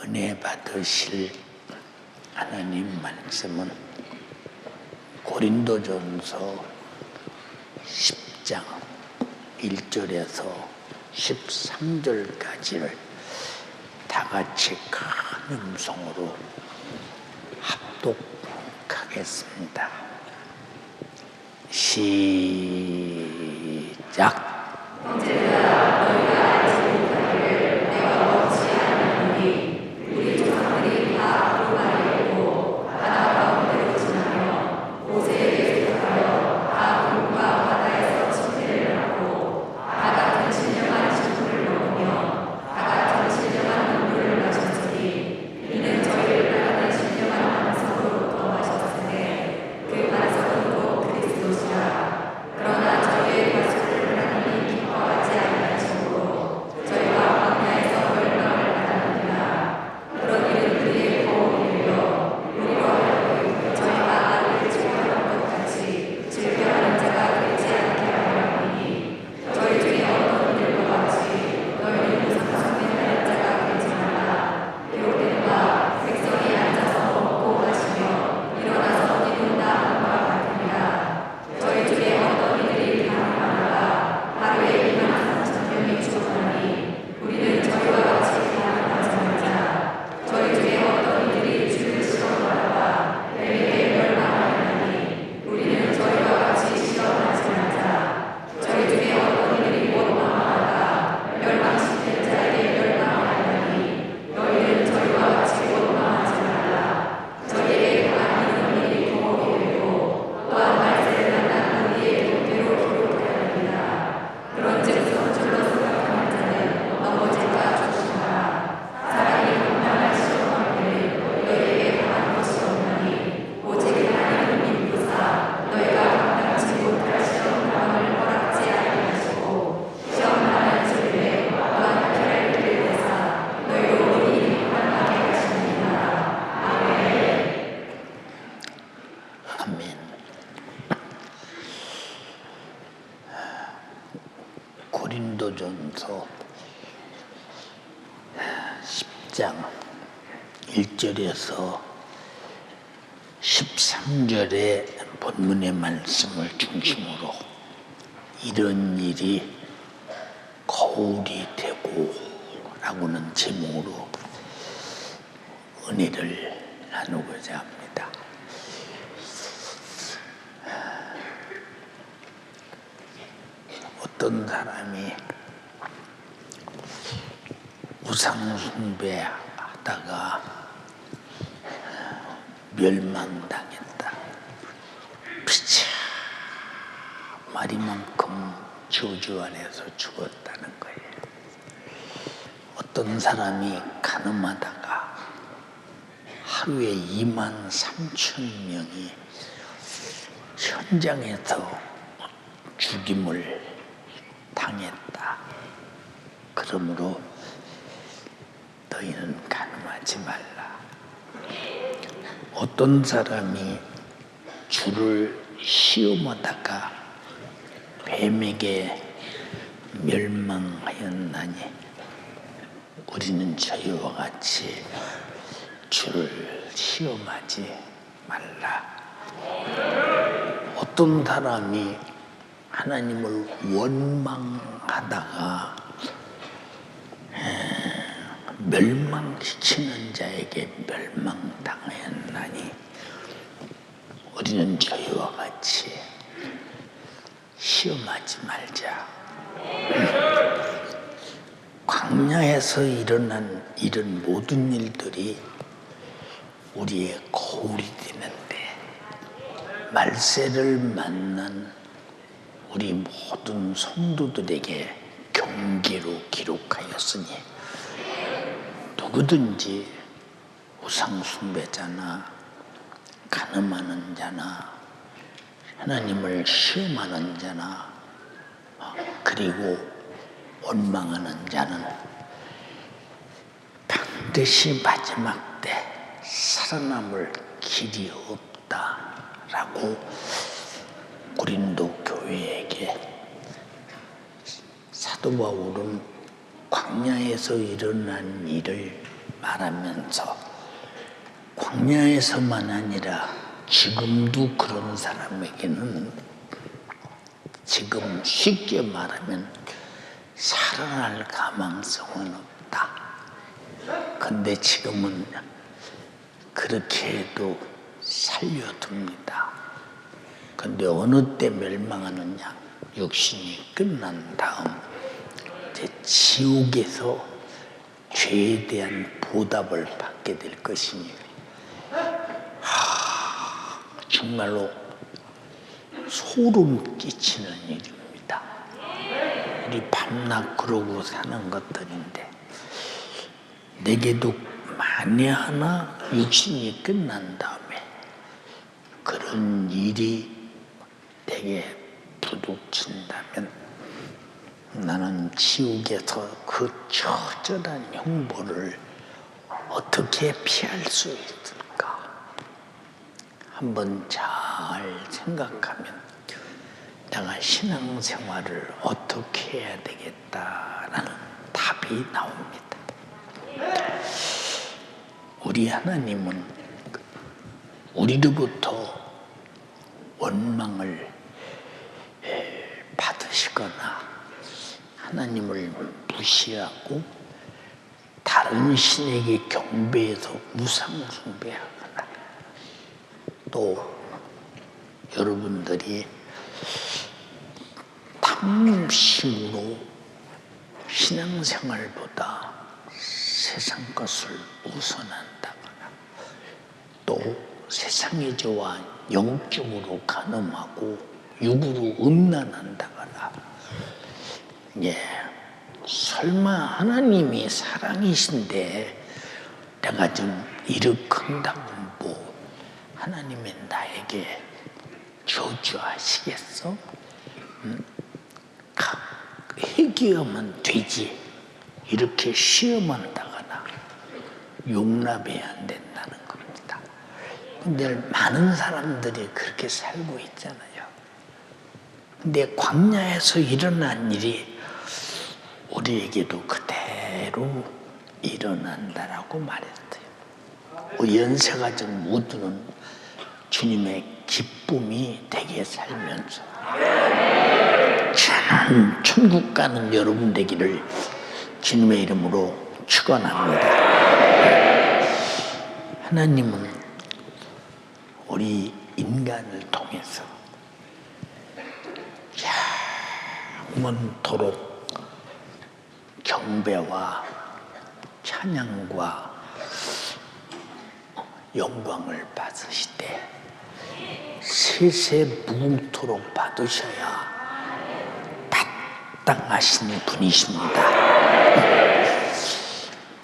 은혜 받으실 하나님 말씀은 고린도전서 10장 1절에서 13절까지를 다 같이 큰 음성으로 합독하겠습니다. 시작. 고린도전서 10장 1절에서 13절의 본문의 말씀을 중심으로 이런 일이 거울이 되고 라고는 제목으로 은혜를 나누고자 합니다. 어떤 사람이 우상숭배하다가 멸망당했다. 비참하리만큼 저주 안에서 죽었다는 거예요. 어떤 사람이 간음하다가 하루에 23,000명이 현장에서 죽임을 당했다. 그러므로 너희는 간음하지 말라. 어떤 사람이 주를 시험하다가 뱀에게 멸망하였나니 우리는 저희와 같이 주를 시험하지 말라. 어떤 사람이 하나님을 원망하다가 멸망시키는 자에게 멸망당하였나니 우리는 저희와 같이 시험하지 말자. 광야에서 일어난 이런 모든 일들이 우리의 거울이 되는데 말세를 만난 우리 모든 성도들에게 경계로 기록하였으니 누구든지 우상숭배자나 간음하는 자나 하나님을 시험하는 자나 그리고 원망하는 자는 반드시 마지막 때 살아남을 길이 없다라고 고린도 교회에게 사도 바울은 광야에서 일어난 일을 말하면서 광야에서만 아니라 지금도 그런 사람에게는 지금 쉽게 말하면 살아날 가망성은 없다. 근데 지금은 그렇게 해도 살려둡니다. 근데 어느 때 멸망하느냐? 육신이 끝난 다음 이제 지옥에서 죄에 대한 보답을 받게 될 것이니 정말로 소름 끼치는 일입니다. 우리 밤낮 그러고 사는 것들인데 내게도 만에 하나 육신이 끝난 다음에 그런 일이 내게 부딪힌다면 나는 지옥에서 그 처절한 형벌을 어떻게 피할 수 있을까? 한번 잘 생각하면 내가 신앙생활을 어떻게 해야 되겠다라는 답이 나옵니다. 우리 하나님은 우리로부터 원망을 받으시거나 하나님을 무시하고 다른 신에게 경배해서 우상 숭배하거나 또 여러분들이 탐심으로 신앙생활보다 세상 것을 우선한다거나 또 세상의 죄와 영적으로 간음하고 육으로 음란한다거나 설마 하나님이 사랑이신데 내가 좀 일으킨다고 뭐 하나님이 나에게 저주하시겠어? 회개하면 되지. 이렇게 시험한다거나 용납해야 안 된다는 겁니다. 근데 많은 사람들이 그렇게 살고 있잖아요. 근데 광야에서 일어난 일이 우리에게도 그대로 일어난다라고 말했어요. 연세가 좀 묻는 주님의 기쁨이 되게 살면서 저는 천국 가는 여러분 되기를 주님의 이름으로 축원합니다. 하나님은 우리 인간을 통해서 영원토록 경배와 찬양과 영광을 받으시되 세세무궁토록 받으셔야 마땅하신 분이십니다.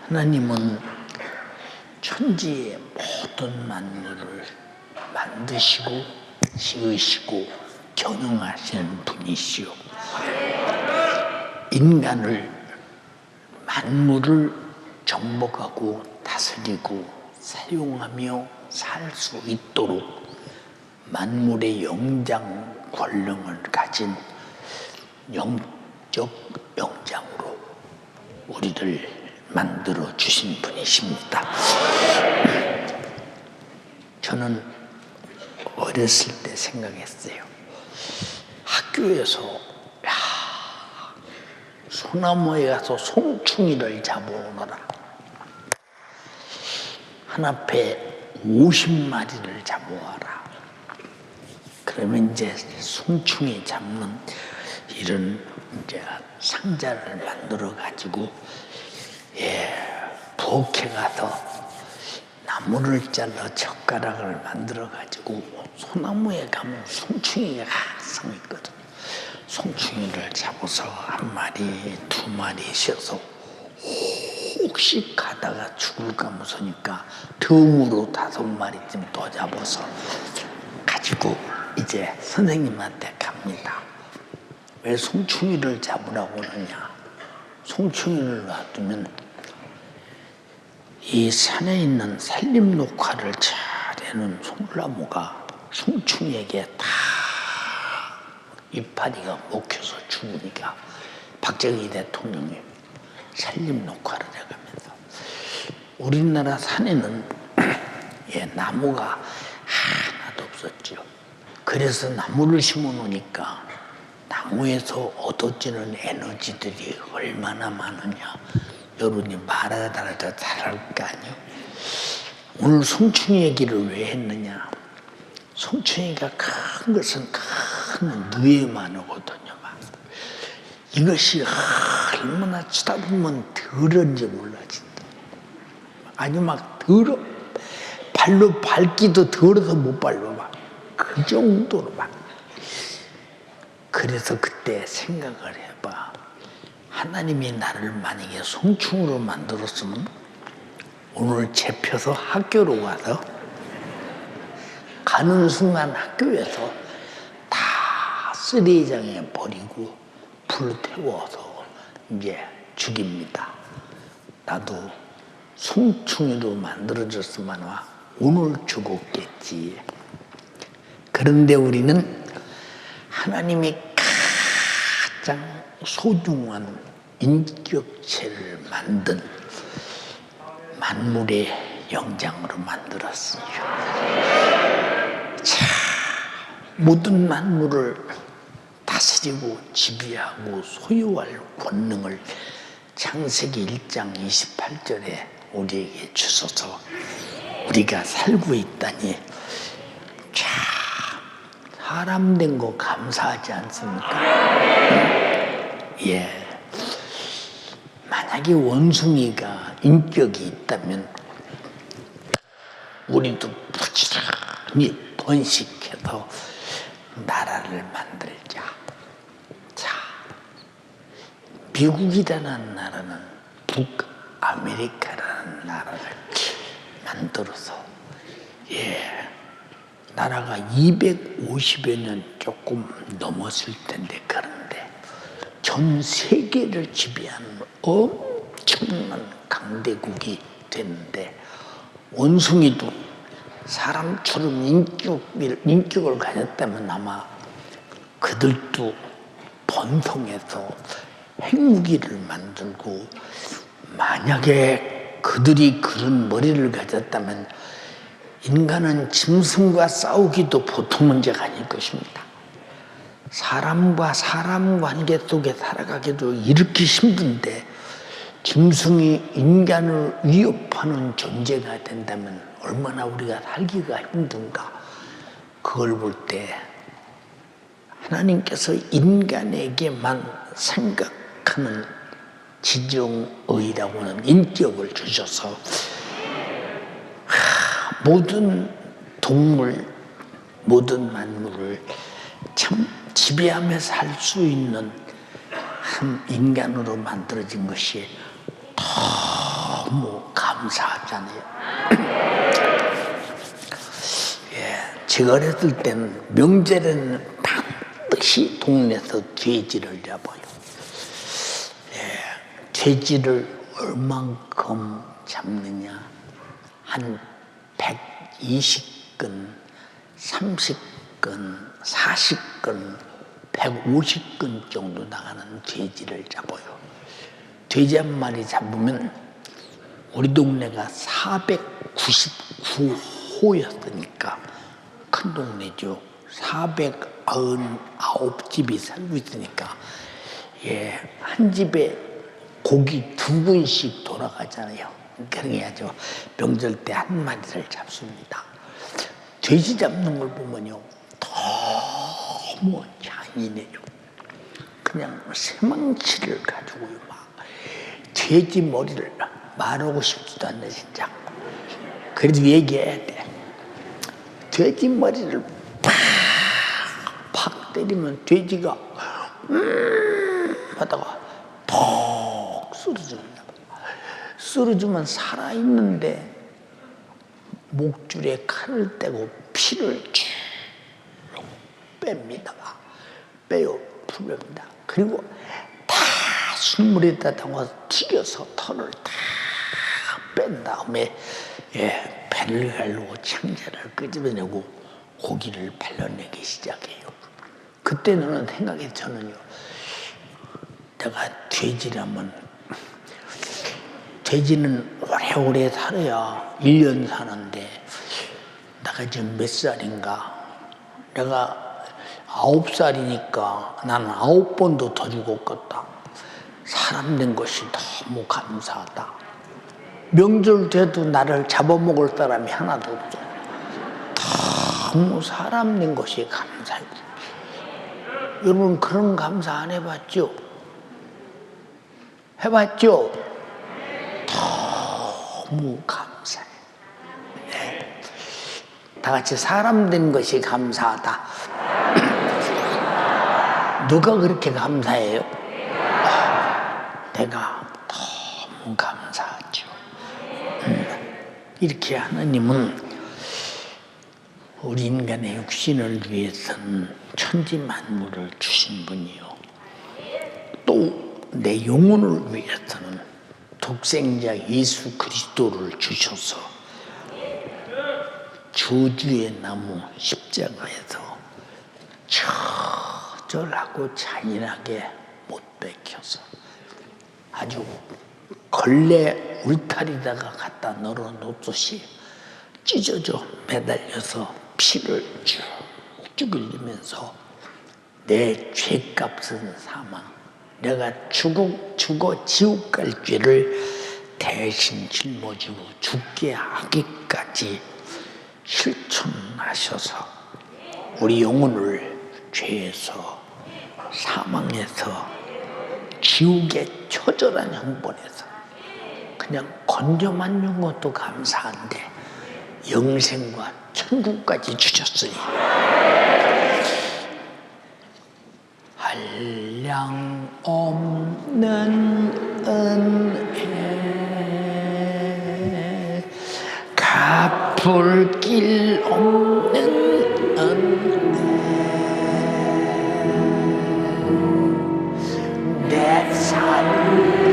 하나님은 천지의 모든 만물을 만드시고 지으시고 경영하시는 분이시오. 인간을 만물을 정복하고 다스리고 사용하며 살 수 있도록 만물의 영장 권능을 가진 영적 영장으로 우리를 만들어 주신 분이십니다. 저는 어렸을 때 생각했어요. 학교에서 소나무에 가서 송충이를 잡아오너라. 한 앞에 50마리를 잡아와라. 그러면 이제 송충이 잡는 이런 이제 상자를 만들어 가지고 부엌에 가서 나무를 잘라 젓가락을 만들어 가지고 소나무에 가면 송충이가 항상 있거든. 송충이를 잡아서 한 마리, 두 마리 씌어서 혹시 가다가 죽을까 무서니까 덤으로 5마리쯤 더 잡아서 가지고 이제 선생님한테 갑니다. 왜 송충이를 잡으라고 그러냐? 송충이를 놔두면 이 산에 있는 산림 녹화를 잘해는 소나무가 송충이에게 다 이파리가 먹혀서 죽으니까 박정희 대통령이 산림 녹화를 해가면서 우리나라 산에는 나무가 하나도 없었죠. 그래서 나무를 심어 놓으니까 나무에서 얻어지는 에너지들이 얼마나 많으냐. 여러분이 말하더라도 잘 알 거 아니에요. 오늘 송충이 얘기를 왜 했느냐. 송충이가 큰 것은 큰 누에만 오거든요. 이것이 얼마나 치다 보면 더러운지 몰라 진짜. 아주 막 더러. 발로 밟기도 더러서 못 밟아 막. 그 정도로 막. 그래서 그때 생각을 해봐. 하나님이 나를 만약에 송충으로 만들었으면 오늘 잡혀서 학교로 와서 가는 순간 학교에서 다 쓰레기장에 버리고 불 태워서 이제 죽입니다. 나도 송충이로 만들어졌으면 오늘 죽었겠지. 그런데 우리는 하나님이 가장 소중한 인격체를 만든 만물의 영장으로 만들었으니까. 자, 모든 만물을 다스리고 지배하고 소유할 권능을 창세기 1장 28절에 우리에게 주셔서 우리가 살고 있다니 참 사람 된 거 감사하지 않습니까? 예. 만약에 원숭이가 인격이 있다면 우리도 부지런히 번식해서 나라를 만들자. 자, 미국이라는 나라는 북아메리카라는 나라를 만들어서 나라가 250여 년 조금 넘었을 텐데 그런데 전 세계를 지배하는 엄청난 강대국이 됐는데 원숭이도 사람처럼 인격을 가졌다면 아마 그들도 번성해서 핵무기를 만들고 만약에 그들이 그런 머리를 가졌다면 인간은 짐승과 싸우기도 보통 문제가 아닐 것입니다. 사람과 사람 관계 속에 살아가기도 이렇게 힘든데 짐승이 인간을 위협하는 존재가 된다면 얼마나 우리가 살기가 힘든가. 그걸 볼 때 하나님께서 인간에게만 생각하는 지정의라고는 인격을 주셔서 모든 동물, 모든 만물을 참 지배하며 살 수 있는 한 인간으로 만들어진 것이 너무 감사하잖아요. 제가 어렸을 때는 명절에는 반드시 동네에서 돼지를 잡아요. 돼지를 얼만큼 잡느냐? 한 120근, 30근, 40근, 150근 정도 나가는 돼지를 잡아요. 돼지 한 마리 잡으면 우리 동네가 499호였으니까 큰 동네죠. 499집이 살고 있으니까 한 집에 고기 2근씩 돌아가잖아요. 그래야죠. 명절 때 한 마리를 잡습니다. 돼지 잡는 걸 보면요. 너무 잔인해요. 그냥 새망치를 가지고요. 막 돼지 머리를 말하고 싶지도 않네 진짜. 그래도 얘기해야 돼. 돼지 머리를 팍 때리면 돼지가 하다가 푹 쓰러집니다. 쓰러지면 살아있는데 목줄에 칼을 떼고 피를 쭉 뺍니다. 빼요. 풀립니다. 그리고 다 술물에다 담아서 튀겨서 털을 다 뺀 다음에 배를 갈고 창자를 끄집어내고 고기를 발라내기 시작해요. 그때는 생각이 저는요. 내가 돼지라면 돼지는 오래오래 살아야 1년 사는데 내가 지금 몇 살인가? 내가 9살이니까 나는 9번도 더 죽었겠다. 사람 된 것이 너무 감사하다. 명절 돼도 나를 잡아먹을 사람이 하나도 없어. 너무 사람 된 것이 감사해. 여러분 그런 감사 안 해봤죠? 해봤죠? 너무 감사해. 네. 다 같이 사람 된 것이 감사하다. 누가 그렇게 감사해요? 내가 너무 감사하죠. 이렇게 하나님은 우리 인간의 육신을 위해서는 천지 만물을 주신 분이요. 또 내 영혼을 위해서는 독생자 예수 그리스도를 주셔서 저주의 나무 십자가에서 처절하고 잔인하게 못 박혀서 아주 걸레 울타리다가 갖다 널어놓듯이 찢어져 매달려서 피를 쭉쭉 흘리면서 내 죄값은 사망, 내가 죽어 지옥 갈 죄를 대신 짊어지고 죽게 하기까지 실천하셔서 우리 영혼을 죄에서 사망에서 지옥의 처절한 형벌에서 그냥 건져만 준 것도 감사한데 영생과 천국까지 주셨으니 한량 없는 은혜 갚을 길 없는 은혜 내 삶을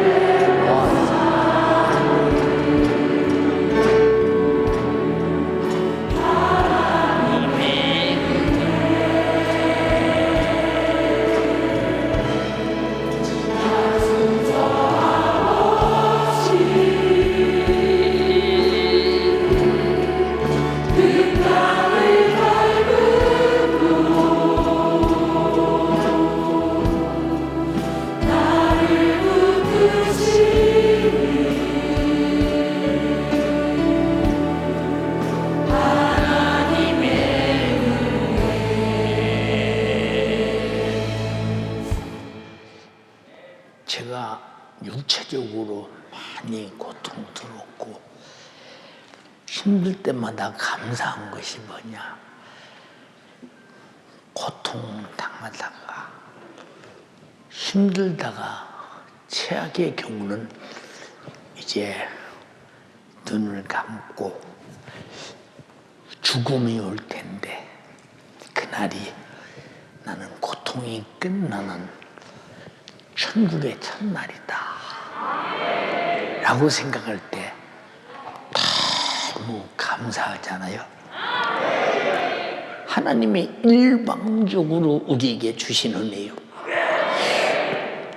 제가 육체적으로 많이 고통스럽고 힘들 때마다 감사한 것이 뭐냐? 고통 당하다가 힘들다가 최악의 경우는 이제 눈을 감고 죽음이 올 텐데 그날이 나는 고통이 끝나는 천국의 첫날이다 라고 생각할 때 너무 감사하잖아요. 하나님이 일방적으로 우리에게 주신 은혜요.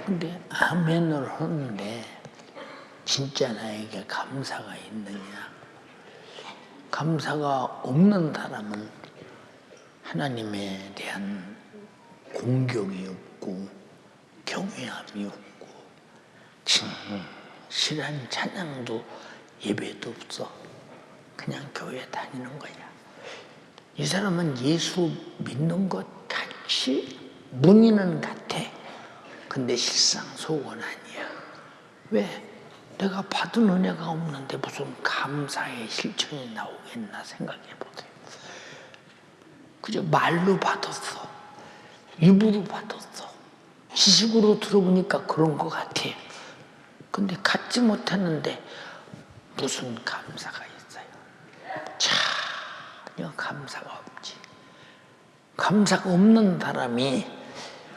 근데 아멘을 하는데 진짜 나에게 감사가 있느냐? 감사가 없는 사람은 하나님에 대한 공경이 없고 경외함이 없고 진실한 찬양도 예배도 없어. 그냥 교회 다니는 거야. 이 사람은 예수 믿는 것 같이 문의는 같아. 근데 실상 속은 아니야. 왜? 내가 받은 은혜가 없는데 무슨 감사의 실천이 나오겠나 생각해 보세요. 그저 말로 받았어. 입으로 받았어. 지식으로 들어보니까 그런 것 같아. 근데 갖지 못했는데 무슨 감사가 있어요? 전혀 감사가 없지. 감사가 없는 사람이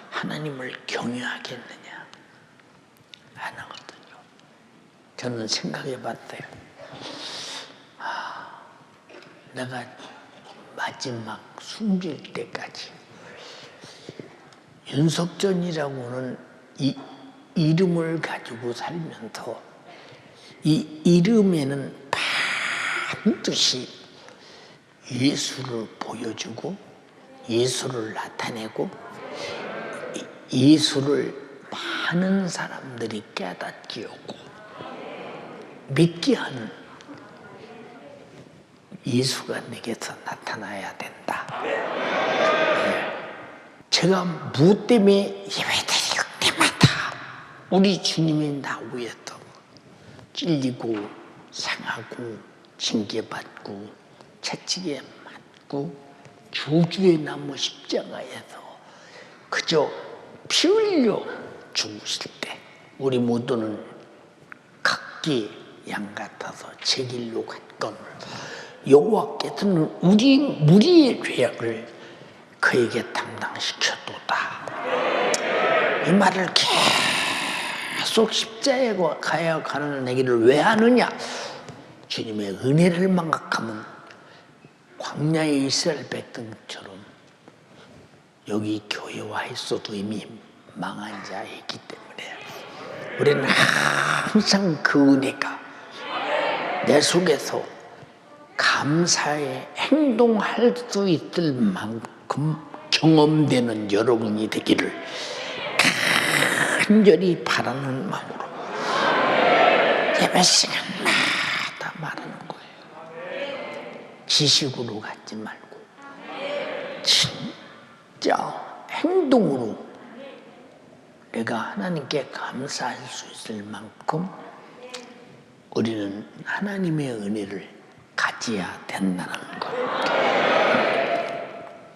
하나님을 경외하겠느냐? 안 하거든요. 저는 생각해 봤어요. 내가 마지막 숨질 때까지 윤석전이라고는 이 이름을 가지고 살면서 이 이름에는 반드시 예수를 보여주고 예수를 나타내고 예수를 많은 사람들이 깨닫게 하고 믿게 하는 예수가 내게서 나타나야 된다. 제가 무엇 때문에 예배드릴 때마다 우리 주님이 나 위해서 찔리고 상하고 징계받고 채찍에 맞고 주주의 나무 십자가에서 그저 피 흘려 죽으실 때 우리 모두는 각기 양 같아서 제 길로 갔거늘 여호와께서는 우리 무리의 죄악을 그에게 담당시켰도다. 이 말을 계속 십자가에 가야 가는 얘기를 왜 하느냐? 주님의 은혜를 망각하면 광야의 이스라엘 백성처럼 여기 교회와 있어도 이미 망한 자이기 때문에 우리는 항상 그 은혜가 내 속에서 감사의 행동할 수 있을 만큼 경험되는 여러분이 되기를 간절히 바라는 마음으로 예배 시간마다 말하는 거예요. 지식으로 갖지 말고 진짜 행동으로 내가 하나님께 감사할 수 있을 만큼 우리는 하나님의 은혜를 가져야 된다는 것.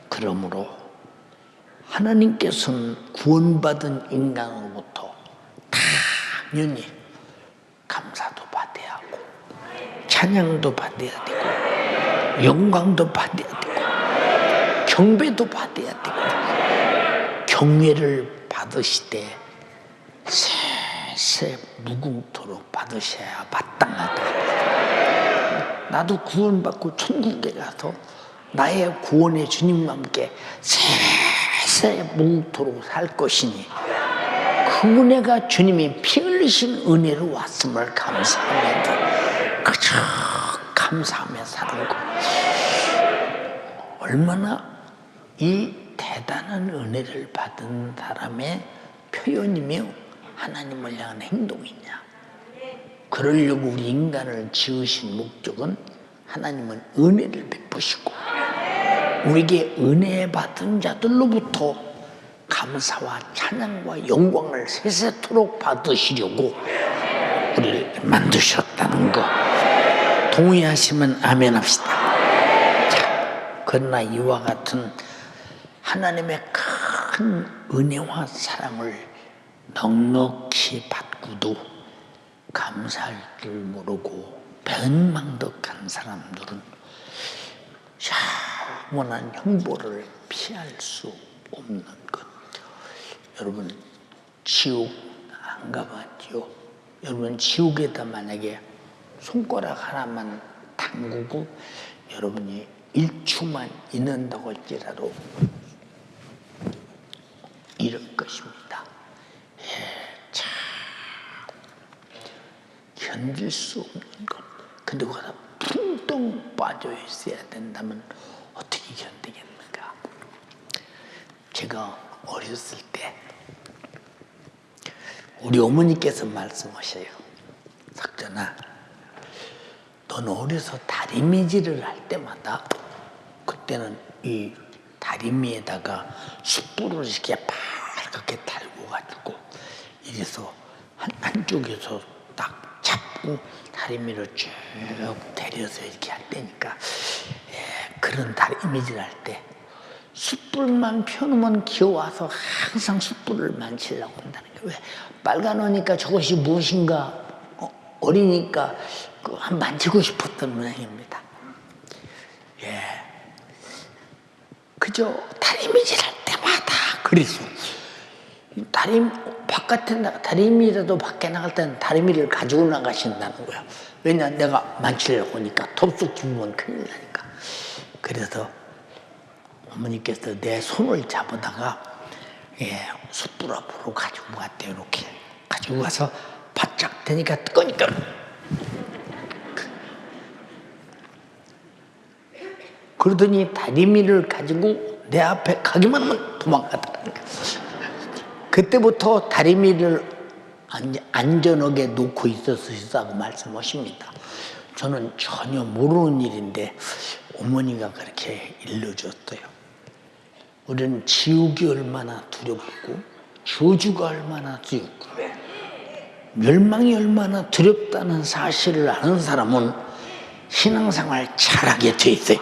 그러므로 하나님께서는 구원받은 인간으로부터 당연히 감사도 받아야 하고 찬양도 받아야 되고 영광도 받아야 되고 경배도 받아야 되고 경외를 받으시되 세세 무궁토록 받으셔야 마땅하다. 나도 구원받고 천국에 가서 나의 구원의 주님과 함께 세세 무궁토록 살 것이니 그 은혜가 주님이 피 흘리신 은혜로 왔음을 감사하면서 그저 감사하며 사는 것. 얼마나 이 대단한 은혜를 받은 사람의 표현이며 하나님을 향한 행동이냐. 그러려고 우리 인간을 지으신 목적은 하나님은 은혜를 베푸시고 우리에게 은혜 받은 자들로부터 감사와 찬양과 영광을 세세토록 받으시려고 우리를 만드셨다는 거 동의하시면 아멘 합시다. 자, 그러나 이와 같은 하나님의 큰 은혜와 사랑을 넉넉히 받고도 감사할 줄 모르고 배은망덕한 사람들은 영원한 형벌을 피할 수 없는 것. 여러분 지옥 안 가봤죠? 여러분 지옥에다 만약에 손가락 하나만 담그고 여러분이 1초만 있는다고 할지라도 이럴 것입니다. 참 견딜 수 없는 것. 근데 거기다 붕덩 빠져 있어야 된다면 어떻게 견디겠는가? 제가 어렸을 때 우리 어머니께서 말씀하셔요. 석전아, 너는 어려서 다리미질을 할 때마다 그때는 이 다리미에다가 숯불을 이렇게 빨갛게 달고 가지고 이래서 한쪽에서 딱 잡고 다리미를 쭉 데려서 이렇게 할 때니까 그런 다리미질 할 때 숯불만 펴놓으면 기어와서 항상 숯불을 만지려고 한다는 거예요. 왜? 빨간오니까 저것이 무엇인가 어리니까 만지고 싶었던 모양입니다. 그저 다리미질 할 때마다 그래서 다리미라도 밖에 나갈 때는 다리미를 가지고 나가신다는 거야. 왜냐 내가 만지려고 하니까 덥석 집으면 큰일 나니까. 그래서 어머니께서 내 손을 잡아다가 숯불 앞으로 가지고 갔대요. 이렇게 가지고 가서 바짝 되니까 뜨거니까 그러더니 다리미를 가지고 내 앞에 가기만 하면 도망가더라는 거예요. 그때부터 다리미를 안전하게 놓고 있었으시다고 말씀하십니다. 저는 전혀 모르는 일인데 어머니가 그렇게 일러줬어요. 우리는 지옥이 얼마나 두렵고 저주가 얼마나 두렵고 멸망이 얼마나 두렵다는 사실을 아는 사람은 신앙생활 잘하게 돼 있어요.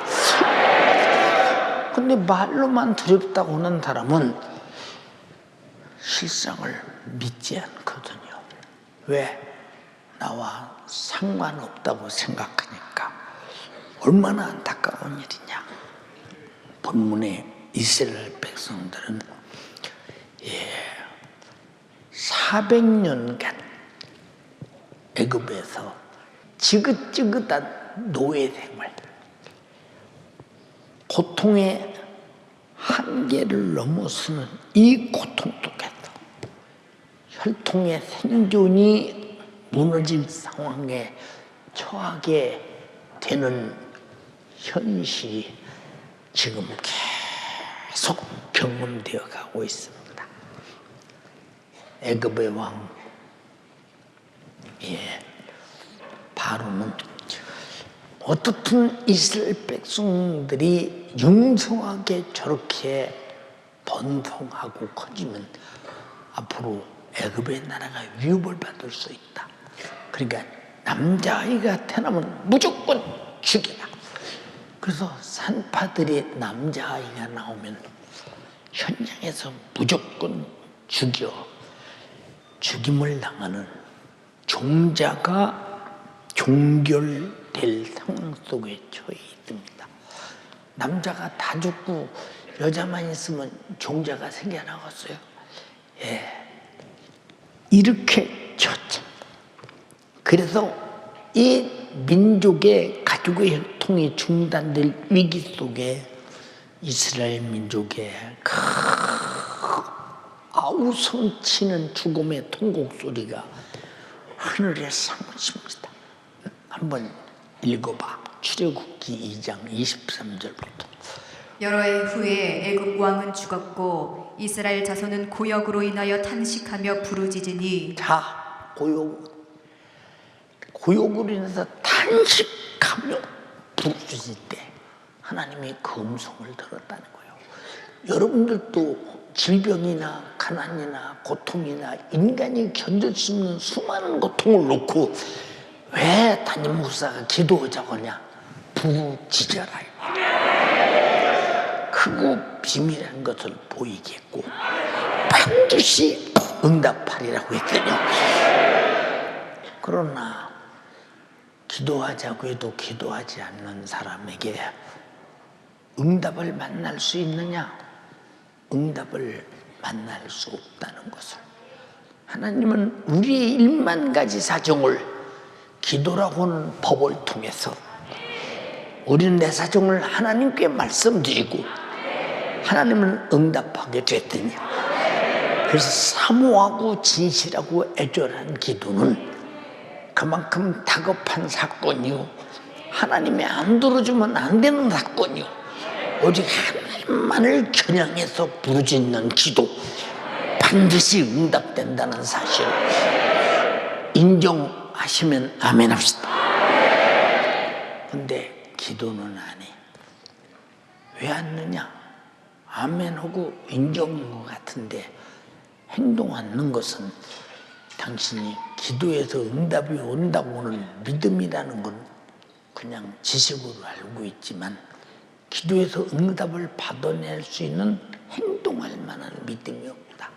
근데 말로만 두렵다고 하는 사람은 실상을 믿지 않거든요. 왜? 나와 상관없다고 생각하니까. 얼마나 안타까운 일이냐. 본문의 이스라엘 백성들은 400년간 애굽에서 지긋지긋한 노예 생활, 고통의 한계를 넘어서는 이 고통 속에서 혈통의 생존이 무너질 상황에 처하게 되는 현실이 지금 계속 경험되어 가고 있습니다. 애굽의 왕 바로는 어떻든 이스라엘 백성들이 융성하게 저렇게 번성하고 커지면 앞으로 애굽의 나라가 위협을 받을 수 있다. 그러니까 남자아이가 태어나면 무조건 죽이라. 그래서 산파들이 남자아이가 나오면 현장에서 무조건 죽임을 당하는 종자가 종결될 상황 속에 처해 있습니다. 남자가 다 죽고 여자만 있으면 종자가 생겨나겠어요? 이렇게 쳤죠. 그래서 이 민족의 가족의 혈통이 중단될 위기 속에 이스라엘 민족의 아우성 치는 죽음의 통곡 소리가 하늘에 사무칩니다. 한번 읽어봐. 출애굽기 2장 23절부터. 여러 해 후에 애굽 왕은 죽었고 이스라엘 자손은 고역으로 인하여 탄식하며 부르짖으니. 자, 고역으로 인해서 탄식하며 부르짖을 때 하나님이 그 음성을 들었다는 거예요. 여러분들도 질병이나 가난이나 고통이나 인간이 견딜 수 없는 수많은 고통을 놓고 왜 담임 목사가 기도하자고 하냐? 부르짖어라. 크고 비밀한 것을 보이겠고 반드시 응답하리라고 했더니, 그러나 기도하자고 해도 기도하지 않는 사람에게 응답을 만날 수 있느냐? 응답을 만날 수 없다는 것을. 하나님은 우리의 1만 가지 사정을 기도라고 하는 법을 통해서 우리는 내 사정을 하나님께 말씀드리고 하나님은 응답하게 됐더니, 그래서 사모하고 진실하고 애절한 기도는 그만큼 다급한 사건이요, 하나님이 안 들어주면 안 되는 사건이요, 오직 하나님만을 겨냥해서 부르짖는 기도 반드시 응답된다는 사실을 인정하시면 아멘 합시다. 근데 기도는 안 해. 왜 안 느냐? 아멘하고 인정인 것 같은데 행동 않는 것은 당신이 기도에서 응답이 온다고 하는 믿음이라는 건 그냥 지식으로 알고 있지만 기도에서 응답을 받아낼 수 있는 행동할 만한 믿음이 없다.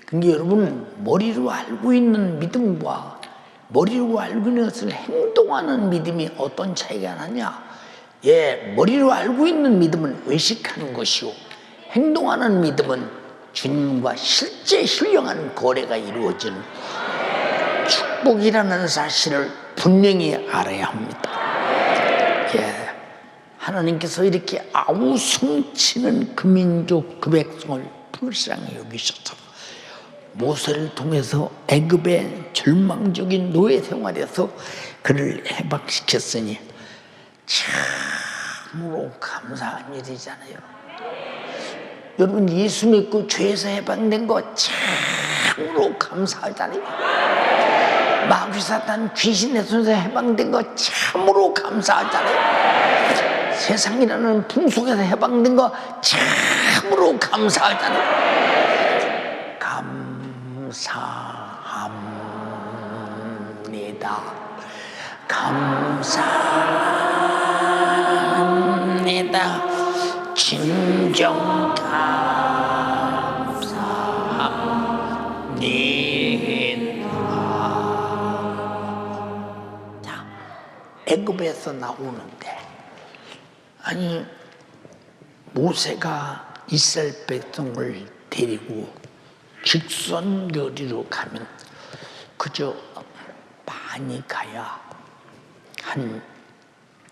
그러니까 여러분, 머리로 알고 있는 믿음과 머리로 알고 있는 것을 행동하는 믿음이 어떤 차이가 나냐? 머리로 알고 있는 믿음은 의식하는 것이요, 행동하는 믿음은 주님과 실제 신령한 거래가 이루어지는 축복이라는 사실을 분명히 알아야 합니다. 하나님께서 이렇게 아우성치는 그 민족 그 백성을 불쌍히 여기셔서 모세를 통해서 애굽의 절망적인 노예 생활에서 그를 해방시켰으니 참으로 감사한 일이잖아요. 여러분 예수 믿고 죄에서 해방된 거 참으로 감사하잖아요. 마귀 사탄 귀신의 손에서 해방된 거 참으로 감사하잖아요. 세상이라는 풍속에서 해방된 거 참으로 감사하잖아요. 감사합니다. 감사합니다. 진정 감사합니다. 자, 애굽에서 나오는데 아니 모세가 이스라엘 백성을 데리고 직선거리로 가면 그저 많이 가야 한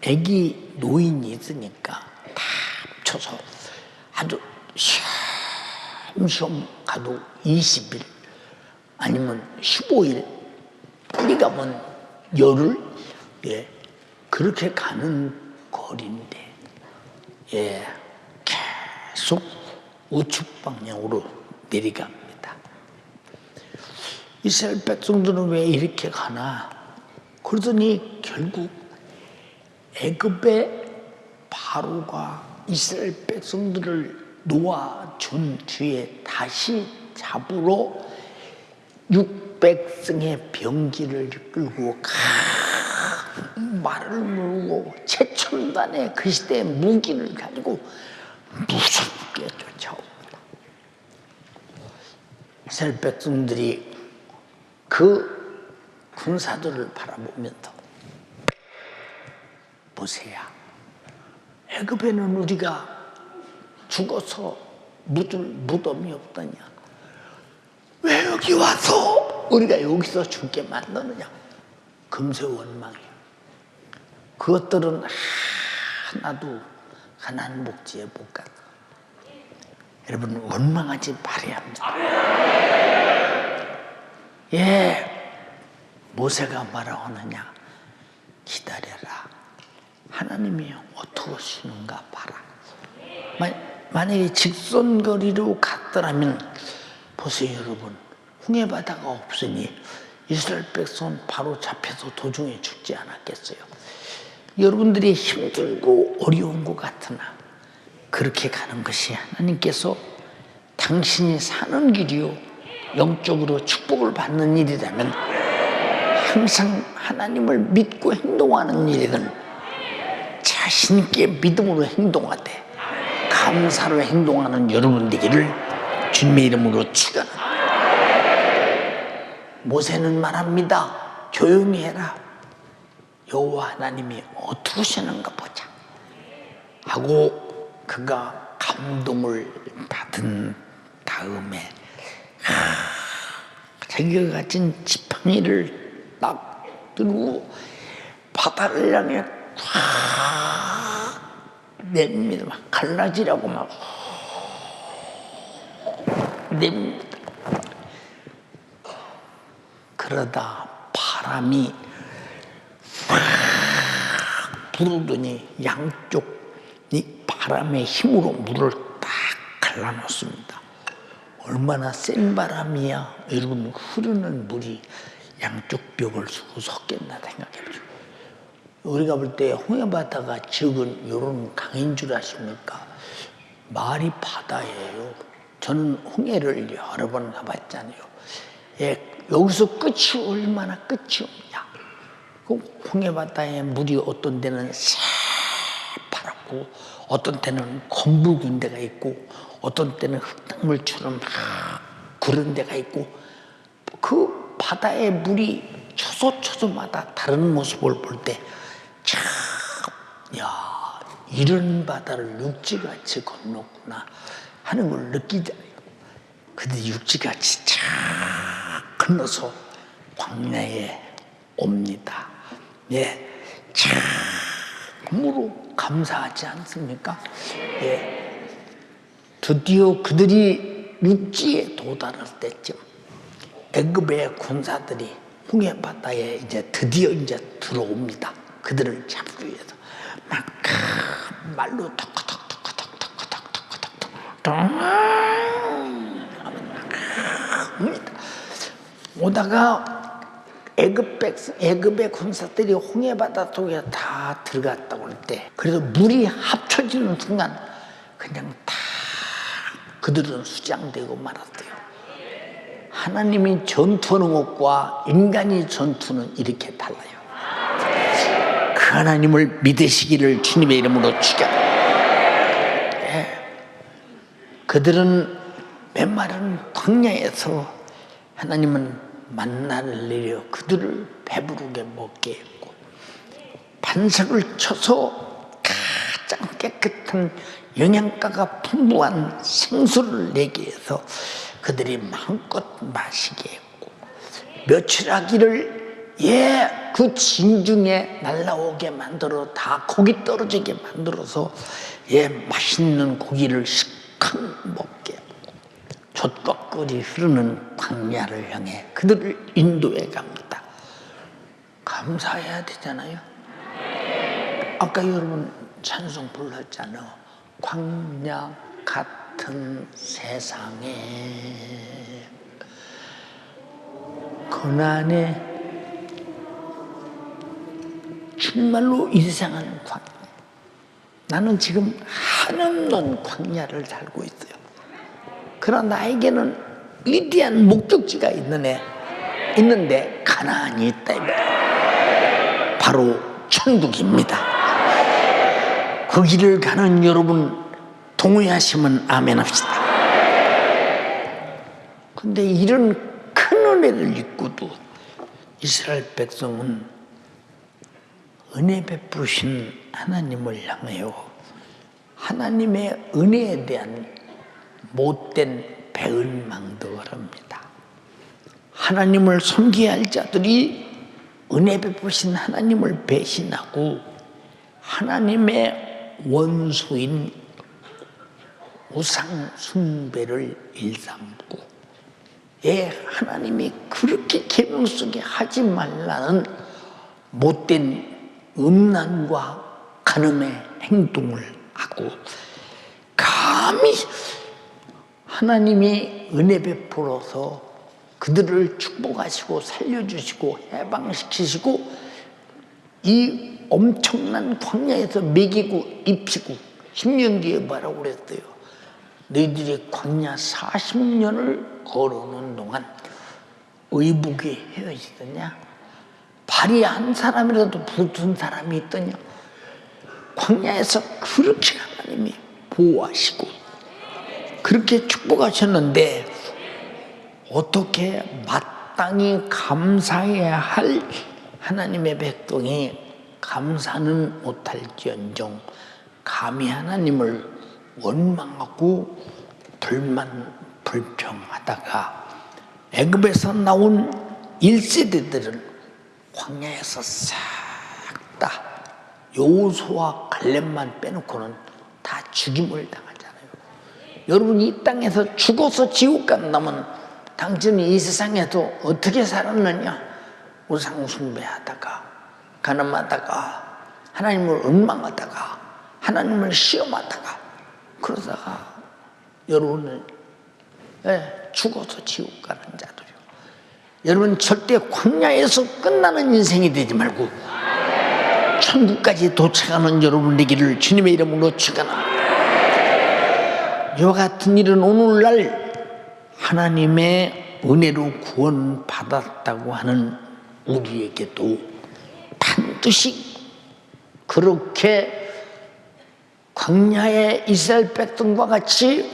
애기 노인이 있으니까 다 합쳐서 아주 시험시험 가도 20일 아니면 15일 빨리 가면 열흘 그렇게 가는 거리인데 계속 우측 방향으로 내려갑니다. 이스라엘 백성들은 왜 이렇게 가나? 그러더니 결국 애굽의 바로가 이스라엘 백성들을 놓아준 뒤에 다시 잡으러 600승의 병기를 끌고 말을 몰고 최첨단의 그 시대의 무기를 가지고 무섭게 쫓아옵니다. 이스라엘 백성들이 그 군사들을 바라보면서 보세요. 애굽에는 우리가 죽어서 묻을 무덤이 없더냐? 왜 여기 와서 우리가 여기서 죽게 만드느냐? 금세 원망이에요. 그것들은 하나도 하나님 목지에 못 가. 여러분 원망하지 말아야 합니다. 모세가 뭐라고 하느냐? 기다려라. 하나님이 어떻게 하시는가 봐라. 만약에 직선거리로 갔더라면 보세요 여러분. 홍해바다가 없으니 이스라엘 백성은 바로 잡혀서 도중에 죽지 않았겠어요. 여러분들이 힘들고 어려운 것 같으나 그렇게 가는 것이 하나님께서 당신이 사는 길이요 영적으로 축복을 받는 일이라면 항상 하나님을 믿고 행동하는 일이든 자신 있게 믿음으로 행동하되 감사로 행동하는 여러분 되기를 주님의 이름으로 축원합니다. 모세는 말합니다. 조용히 해라. 여호와 하나님이 어떻게 하시는가 보자 하고 그가 감동을 받은 다음에 자기가 가진 지팡이를 딱 들고 바다를 향해 확 냅니다. 막 갈라지라고 막 냅니다. 그러다 바람이 확 불더니 양쪽이 바람의 힘으로 물을 딱 갈라놓습니다. 얼마나 센 바람이야. 여러분 흐르는 물이 양쪽 벽을 쓰고 섞였나 생각해보죠. 우리가 볼 때 홍해바다가 적은 이런 강인 줄 아십니까? 말이 바다예요. 저는 홍해를 여러 번 가봤잖아요. 여기서 끝이 얼마나 끝이 없냐. 그 홍해바다의 물이 어떤 데는 새파랗고 어떤 때는 검붉은 데가 있고 어떤 때는 흙탕물처럼 막 그런 데가 있고 그 바다의 물이 초소초소마다 다른 모습을 볼 때 참, 야, 이런 바다를 육지같이 건넜구나 하는 걸 느끼잖아요. 근데 육지같이 쫙 건너서 광야에 옵니다. 참으로 감사하지 않습니까? 드디어 그들이 육지에 도달할 때쯤 애굽의 군사들이 홍해 바다에 이제 드디어 이제 들어옵니다. 그들을 잡기 위해서 막 말로 오다가 애굽의 군사들이 홍해 바다 속에 다 들어갔다고 할 때, 그래서 물이 합쳐지는 순간 그냥 다 그들은 수장되고 말았대요. 하나님이 전투하는 것과 인간이 전투는 이렇게 달라요. 그 하나님을 믿으시기를 주님의 이름으로 축원합니다. 그들은 메마른 광야에서 하나님은 만나를 내려 그들을 배부르게 먹게 했고, 반석을 쳐서 가장 깨끗한 영양가가 풍부한 생수를 내게 해서 그들이 마음껏 마시게 했고, 멸치라기를 그 진중에 날라오게 만들어 다 고기 떨어지게 만들어서 맛있는 고기를 실컷 먹게 했고, 젖과 꿀이 흐르는 광야를 향해 그들을 인도해 갑니다. 감사해야 되잖아요. 아까 여러분 찬송 불렀잖아요. 광야 같은 세상에 고난에, 정말로 이상한 광야. 나는 지금 한없는 광야를 살고 있어요. 그러나 나에게는 위대한 목적지가 있는데 가나안이 있다. 바로 천국입니다. 그 길을 가는 여러분 동의하시면 아멘 합시다. 근데 이런 큰 은혜를 입고도 이스라엘 백성은 은혜 베푸신 하나님을 향하여 하나님의 은혜에 대한 못된 배은망덕을 합니다. 하나님을 섬겨야 할 자들이 은혜 베푸신 하나님을 배신하고 하나님의 원수인 우상 숭배를 일삼고, 하나님이 그렇게 계명 속에 하지 말라는 못된 음란과 간음의 행동을 하고, 감히 하나님이 은혜 베풀어서 그들을 축복하시고 살려주시고 해방시키시고 이 엄청난 광야에서 먹이고 입히고 10년 뒤에 뭐라고 그랬어요? 너희들이 광야 40년을 걸어오는 동안 의복에 헤어지더냐? 발이 한 사람이라도 붙은 사람이 있더냐? 광야에서 그렇게 하나님이 보호하시고 그렇게 축복하셨는데 어떻게 마땅히 감사해야 할 하나님의 백성이 감사는 못할지언정 감히 하나님을 원망하고 불평하다가 애굽에서 나온 1세대들은 광야에서 싹 다 여호수아 갈렙만 빼놓고는 다 죽임을 당하잖아요. 여러분, 이 땅에서 죽어서 지옥 간다면 당신이 이 세상에서 어떻게 살았느냐? 우상 숭배하다가 가늠하다가 하나님을 원망하다가 하나님을 시험하다가 그러다가 여러분은 죽어서 지옥 가는 자들이요. 여러분, 절대 광야에서 끝나는 인생이 되지 말고 천국까지 도착하는 여러분 되기를 주님의 이름으로 축원합니다. 이와 같은 일은 오늘날 하나님의 은혜로 구원받았다고 하는 우리에게도 반드시 그렇게 광야의 이스라엘 백성과 같이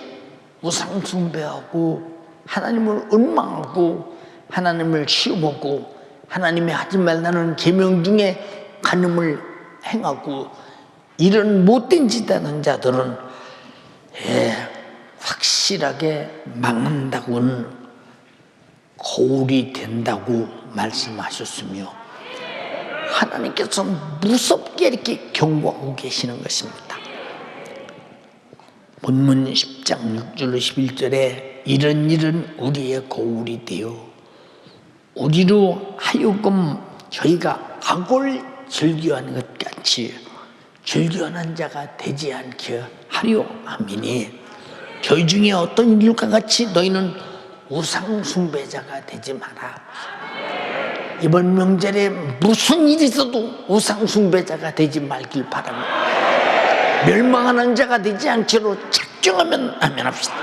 우상 숭배하고 하나님을 원망하고 하나님을 시험하고 하나님이 하지 말라는 계명 중에 간음을 행하고 이런 못된 짓 하는 자들은 확실하게 망한다고는 거울이 된다고 말씀하셨으며 하나님께서 무섭게 이렇게 경고하고 계시는 것입니다. 본문 10장 6절로 11절에 이런 일은 우리의 거울이 되어 우리로 하여금 저희가 악을 즐겨하는 것 같이 즐겨하는 자가 되지 않게 하려 함이니 저희 중에 어떤 일과 같이 너희는 우상 숭배자가 되지 마라. 이번 명절에 무슨 일이 있어도 우상 숭배자가 되지 말길 바랍니다. 멸망하는 자가 되지 않기로 작정하면 아멘합시다.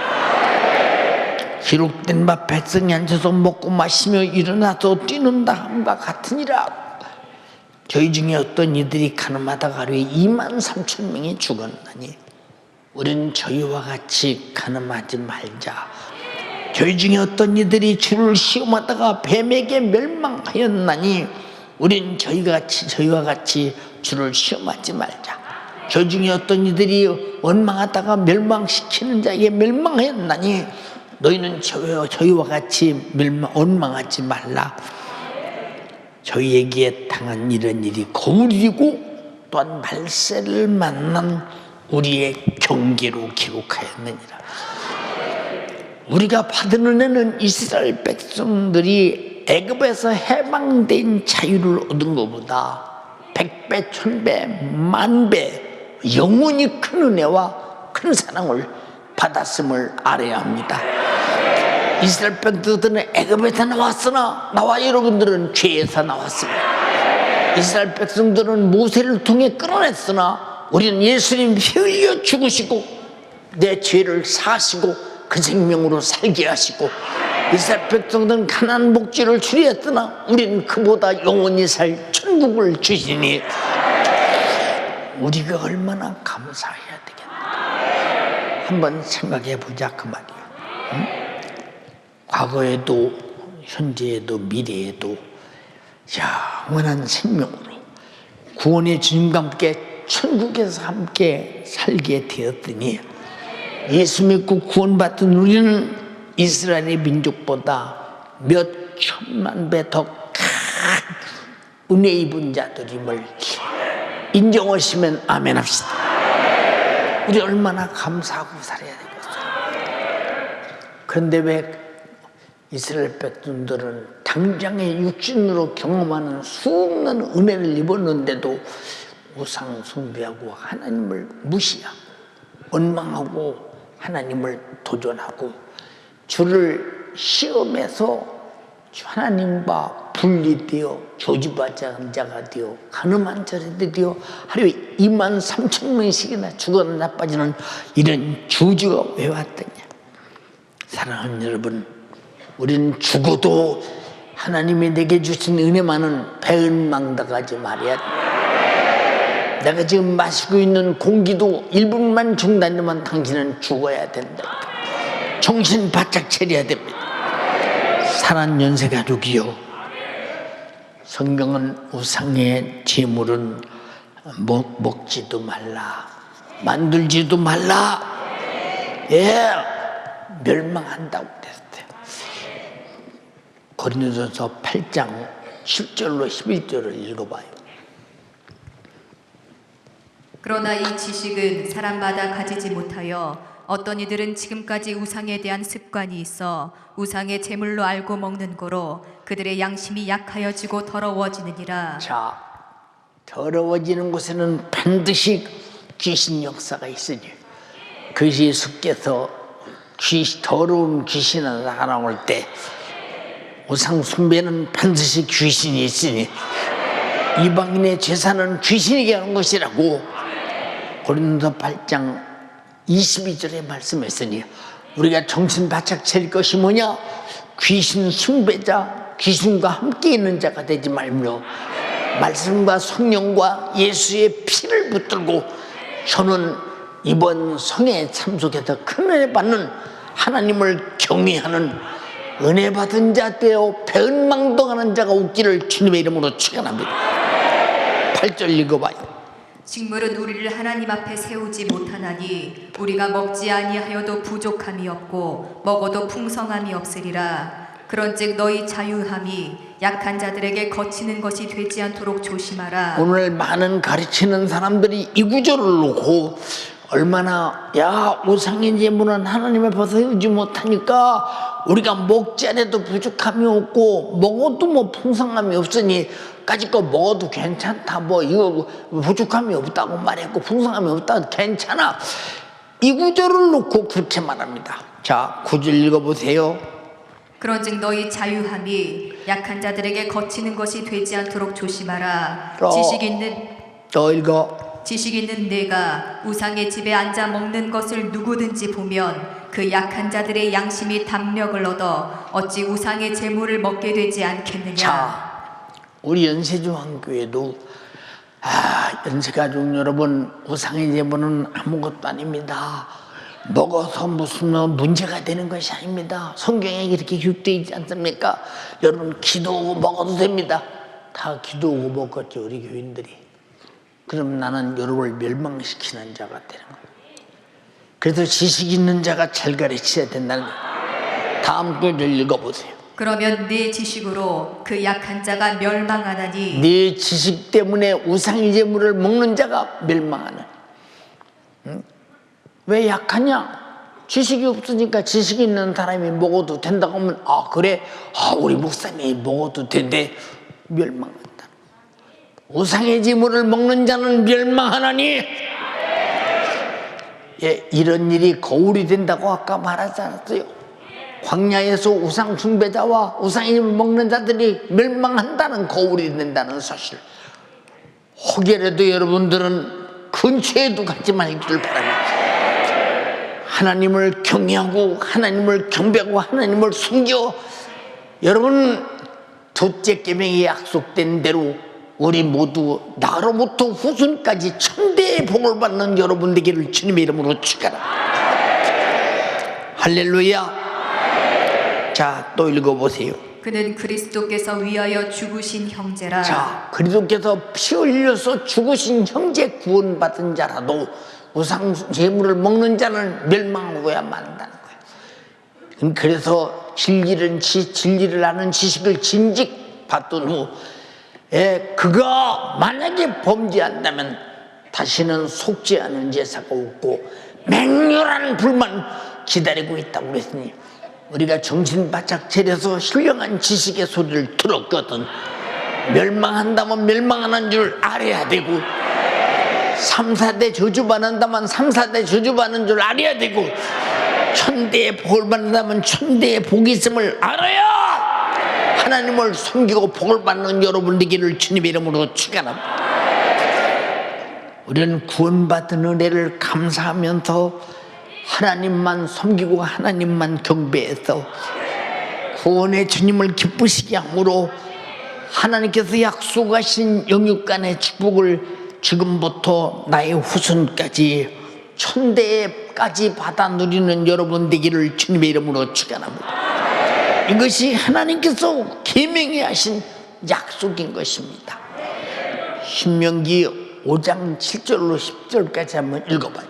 기록된 바 백성이 앉아서 먹고 마시며 일어나서 뛰는다 함과 같으니라. 저희 중에 어떤 이들이 가늠하다가 하루에 23,000명이 죽었나니 우리는 저희와 같이 가늠하지 말자. 저희 중에 어떤 이들이 주를 시험하다가 뱀에게 멸망하였나니 우리는 저희와 같이 주를 시험하지 말자. 저희 중에 어떤 이들이 원망하다가 멸망시키는 자에게 멸망하였나니 너희는 저희와 같이 원망하지 말라. 저희에게 당한 이런 일이 거울이고 또한 말세를 만난 우리의 경계로 기록하였느니라. 우리가 받은 은혜는 이스라엘 백성들이 애굽에서 해방된 자유를 얻은 것보다 100배, 1000배, 10,000배 영원히 큰 은혜와 큰 사랑을 받았음을 알아야 합니다. 이스라엘 백성들은 애굽에서 나왔으나 나와 여러분들은 죄에서 나왔습니다. 이스라엘 백성들은 모세를 통해 끌어냈으나 우리는 예수님 피 흘려 죽으시고 내 죄를 사시고 그 생명으로 살게 하시고 이스라엘 백성들은 가나안 복지를 추리했으나 우리는 그보다 영원히 살 천국을 주시니 우리가 얼마나 감사해야 되겠나. 한번 생각해 보자 그 말이에요. 응? 과거에도 현재에도 미래에도 영원한 생명으로 구원의 주님과 함께 천국에서 함께 살게 되었더니 예수 믿고 구원받은 우리는 이스라엘의 민족보다 몇 천만 배 더 큰 은혜 입은 자들임을 인정하시면 아멘 합시다. 우리 얼마나 감사하고 살아야 되겠어요. 그런데 왜 이스라엘 백성들은 당장의 육신으로 경험하는 수없는 은혜를 입었는데도 우상 숭배하고 하나님을 무시하고 원망하고 하나님을 도전하고 주를 시험해서 하나님과 분리되어 조집하는 자가 되어 가늠한 자들이 되어 하루에 23,000명씩이나 죽어나 나빠지는 이런 저주가 왜 왔더냐. 사랑하는 여러분, 우리는 죽어도 하나님이 내게 주신 은혜만은 배은망덕하지 말아야 돼. 내가 지금 마시고 있는 공기도 1분만 중단되면 당신은 죽어야 된다. 정신 바짝 차려야 됩니다. 사랑 연세 가족이요, 성경은 우상의 제물은 먹지도 말라, 만들지도 말라, 멸망한다고 그랬어요. 고린도전서 8장 10절로 11절을 읽어봐요. 그러나 이 지식은 사람마다 가지지 못하여 어떤 이들은 지금까지 우상에 대한 습관이 있어 우상의 제물로 알고 먹는 거로 그들의 양심이 약하여지고 더러워지느니라. 자, 더러워지는 곳에는 반드시 귀신 역사가 있으니 그것이 숲에서 더러운 귀신이 나올 때 우상 숭배는 반드시 귀신이 있으니 이방인의 제사는 귀신에게 하는 것이라고 고린도 8장 22절에 말씀했으니 우리가 정신 바짝 차릴 것이 뭐냐? 귀신 숭배자, 귀신과 함께 있는 자가 되지 말며 말씀과 성령과 예수의 피를 붙들고 저는 이번 성회에 참석해서 큰 은혜 받는 하나님을 경외하는 은혜 받은 자 되어 배은망덕하는 자가 없기를 주님의 이름으로 축원합니다. 8절 읽어봐요. 식물은 우리를 하나님 앞에 세우지 못하나니 우리가 먹지 아니하여도 부족함이 없고 먹어도 풍성함이 없으리라. 그런즉 너희 자유함이 약한 자들에게 거치는 것이 되지 않도록 조심하라. 오늘 많은 가르치는 사람들이 이 구절을 놓고 얼마나 우상의 제물은 하나님 앞에 세우지 못하니까 우리가 먹지 않아도 부족함이 없고 먹어도 뭐 풍성함이 없으니 까짓거 먹어도 괜찮다, 뭐 이거 부족함이 없다고 말했고 풍성함이 없다고 괜찮아. 이 구절을 놓고 그렇게 말합니다. 자, 9절 읽어보세요. 그런즉 너희 자유함이 약한 자들에게 거치는 것이 되지 않도록 조심하라. 또. 또 읽어. 지식 있는 내가 우상의 집에 앉아 먹는 것을 누구든지 보면 그 약한 자들의 양심이 담력을 얻어 어찌 우상의 재물을 먹게 되지 않겠느냐. 자, 우리 연세중앙교회도 연세가족 여러분, 우상의 재물은 아무것도 아닙니다. 먹어서 무슨 문제가 되는 것이 아닙니다. 성경에 이렇게 기록되어 있지 않습니까? 여러분 기도하고 먹어도 됩니다. 다 기도하고 먹었죠, 우리 교인들이. 그럼 나는 여러분을 멸망시키는 자가 되는 거예요. 그래서 지식 있는 자가 잘 가르쳐야 된다는 거예요. 다음 구절 읽어보세요. 그러면 네 지식으로 그 약한 자가 멸망하나니 네 지식 때문에 우상의 재물을 먹는 자가 멸망하는. 응? 왜 약하냐? 지식이 없으니까 지식 있는 사람이 먹어도 된다고 하면 그래? 우리 목사님이 먹어도 된대. 멸망한다. 우상의 재물을 먹는 자는 멸망하나니. 예, 이런 일이 거울이 된다고 아까 말하지 않았어요? 광야에서 우상 숭배자와 우상의 재물을 먹는 자들이 멸망한다는 거울이 된다는 사실. 혹여라도 여러분들은 근처에도 가지 말기를 바랍니다. 하나님을 경외하고 하나님을 경배하고 하나님을 숨겨. 여러분 둘째 계명에 약속된 대로 우리 모두 나로부터 후손까지 천대의 복을 받는 여러분 되기를 주님의 이름으로 축하합니다. 할렐루야. 자, 또 읽어보세요. 그는 그리스도께서 위하여 죽으신 형제라. 자, 그리스도께서 피 흘려서 죽으신 형제 구원받은 자라도 우상 재물을 먹는 자는 멸망하고야 만다는 거예요. 그래서 진리를 아는 지식을 진직 받던 후 그가 만약에 범죄한다면 다시는 속지 않은 제사가 없고 맹렬한 불만 기다리고 있다고 그랬으니 우리가 정신 바짝 차려서 신령한 지식의 소리를 들었거든. 멸망한다면 멸망하는 줄 알아야 되고 3, 4대 저주받는다면 3, 4대 저주받는 줄 알아야 되고 천대의 복을 받는다면 천대의 복이 있음을 알아야 하나님을 섬기고 복을 받는 여러분 되기를 주님의 이름으로 축원합니다. 우리는 구원받은 은혜를 감사하면서 하나님만 섬기고 하나님만 경배해서 구원의 주님을 기쁘시게 함으로 하나님께서 약속하신 영육간의 축복을 지금부터 나의 후손까지 천대까지 받아 누리는 여러분 되기를 주님의 이름으로 축원합니다. 이것이 하나님께서 계명해 하신 약속인 것입니다. 신명기 5장 7절로 10절까지 한번 읽어봐요.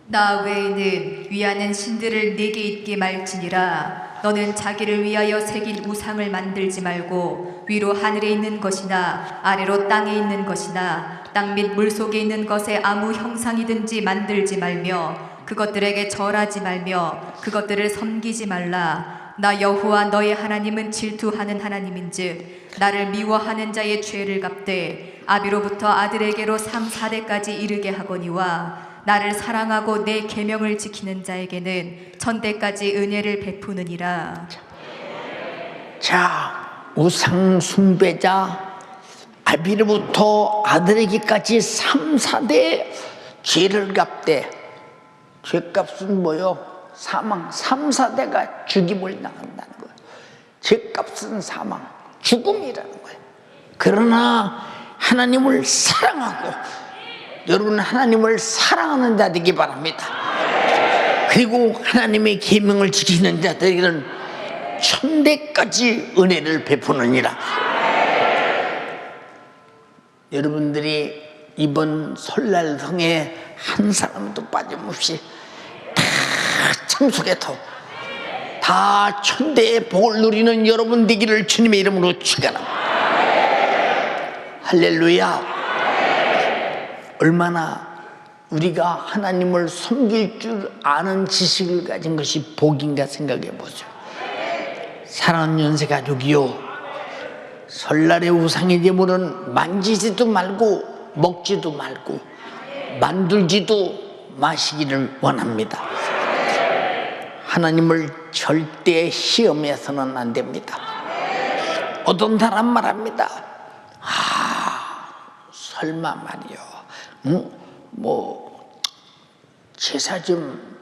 나 외에는 위하는 신들을 네게 있게 말지니라. 너는 자기를 위하여 새길 우상을 만들지 말고 위로 하늘에 있는 것이나 아래로 땅에 있는 것이나 땅 및 물속에 있는 것에 아무 형상이든지 만들지 말며 그것들에게 절하지 말며 그것들을 섬기지 말라. 나 여호와 너의 하나님은 질투하는 하나님인즉 나를 미워하는 자의 죄를 갚되 아비로부터 아들에게로 3, 4대까지 이르게 하거니와 나를 사랑하고 내 계명을 지키는 자에게는 천대까지 은혜를 베푸느니라. 자, 우상 숭배자 아비로부터 아들에게까지 3, 4대 죄를 갚되 죄값은 뭐요? 사망. 3, 4대가 죽임을 당한다는 거예요. 죄값은 사망, 죽음이라는 거예요. 그러나 하나님을 사랑하고 여러분 하나님을 사랑하는 자 되기 바랍니다. 그리고 하나님의 계명을 지키는 자들에게는 천대까지 은혜를 베푸느니라. 여러분들이 이번 설날 성에 한 사람도 빠짐없이 다 참석해서 다 천대의 복을 누리는 여러분 되기를 주님의 이름으로 축원합니다. 할렐루야. 얼마나 우리가 하나님을 섬길 줄 아는 지식을 가진 것이 복인가 생각해 보죠. 사랑하는 연세 가족이요, 설날의 우상의 제물은 만지지도 말고 먹지도 말고 만들지도 마시기를 원합니다. 하나님을 절대 시험해서는 안 됩니다. 어떤 사람 말합니다. 설마 말이요, 제사 좀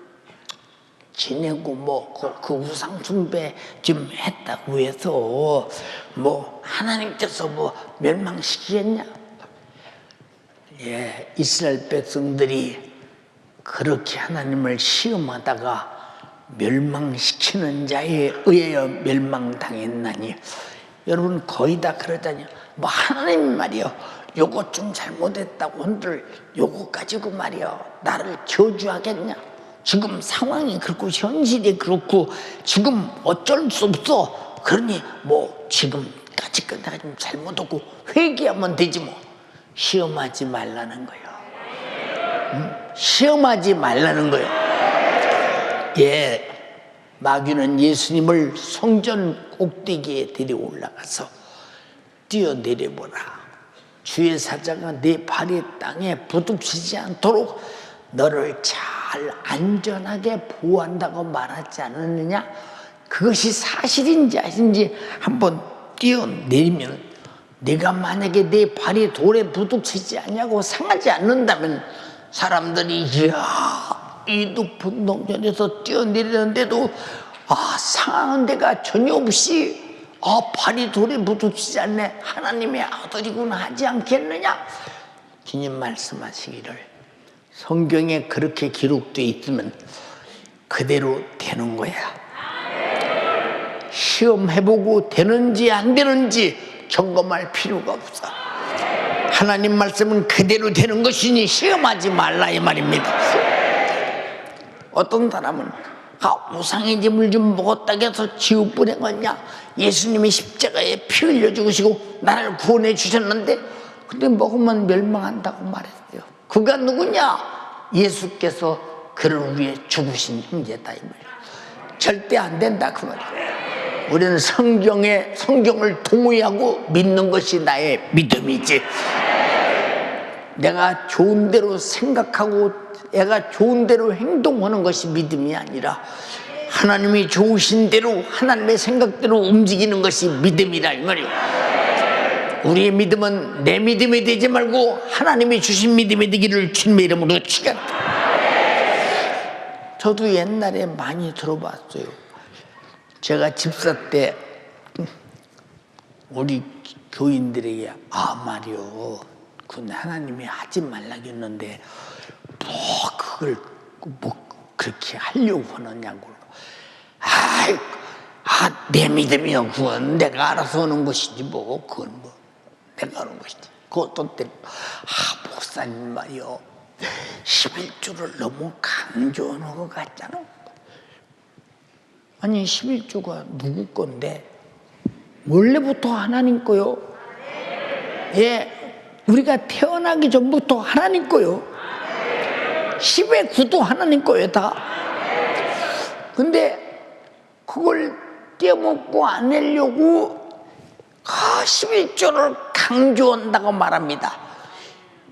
지내고 그 우상 숭배 좀 했다고 해서 하나님께서 멸망시키겠냐? 예, 이스라엘 백성들이 그렇게 하나님을 시험하다가 멸망시키는 자에 의하여 멸망당했나니, 여러분 거의 다 그러잖아요. 하나님 말이요, 요거 좀 잘못했다고 한들 요거 가지고 말이요 나를 저주하겠냐? 지금 상황이 그렇고 현실이 그렇고 지금 어쩔 수 없어. 그러니 지금까지 내가 좀 잘못하고 회개하면 되지 시험하지 말라는 거예요. 시험하지 말라는 거예요. 예, 마귀는 예수님을 성전 꼭대기에 데려 올라가서 뛰어내려보라. 주의 사자가 내 발이 땅에 부딪히지 않도록 너를 잘 안전하게 보호한다고 말하지 않았느냐? 그것이 사실인지 아닌지 한번 뛰어내리면, 네가 만약에 내 발이 돌에 부딪히지 않냐고 상하지 않는다면 사람들이 이야, 이 높은 동전에서 뛰어내리는데도 상하는 데가 전혀 없이 발이 돌에 부딪히지 않네, 하나님의 아들이구나 하지 않겠느냐? 주님 말씀하시기를 성경에 그렇게 기록되어 있으면 그대로 되는 거야. 시험해보고 되는지 안 되는지 점검할 필요가 없어. 하나님 말씀은 그대로 되는 것이니 시험하지 말라 이 말입니다. 어떤 사람은 우상의 제물 좀 먹었다고 해서 지옥 보내겠냐? 예수님이 십자가에 피 흘려 죽으시고 나를 구원해 주셨는데 근데 먹으면 멸망한다고 말했어요. 그가 누구냐? 예수께서 그를 위해 죽으신 형제다 이 말이야. 절대 안 된다 그 말이야. 우리는 성경을 동의하고 믿는 것이 나의 믿음이지. 내가 좋은 대로 생각하고 내가 좋은 대로 행동하는 것이 믿음이 아니라 하나님이 좋으신 대로 하나님의 생각대로 움직이는 것이 믿음이라 이 말이야. 우리의 믿음은 내 믿음이 되지 말고 하나님이 주신 믿음이 되기를 주님의 이름으로 축원합니다. 저도 옛날에 많이 들어봤어요. 제가 집사 때 우리 교인들에게 말이요, 그건 하나님이 하지 말라고 했는데 그걸 그렇게 하려고 하느냐고. 내 믿음이요, 그건 내가 알아서 하는 것이지 그건 내가 하는 것이지. 그 어떤 때 목사님 말이요, 11조를 너무 강조하는 것 같잖아. 아니 11조가 누구 건데? 원래부터 하나님 거요. 예, 우리가 태어나기 전부터 하나님 거요. 10의 9도 하나님 거예요 다. 근데 그걸 떼먹고 안 내려고 11조를 강조한다고 말합니다.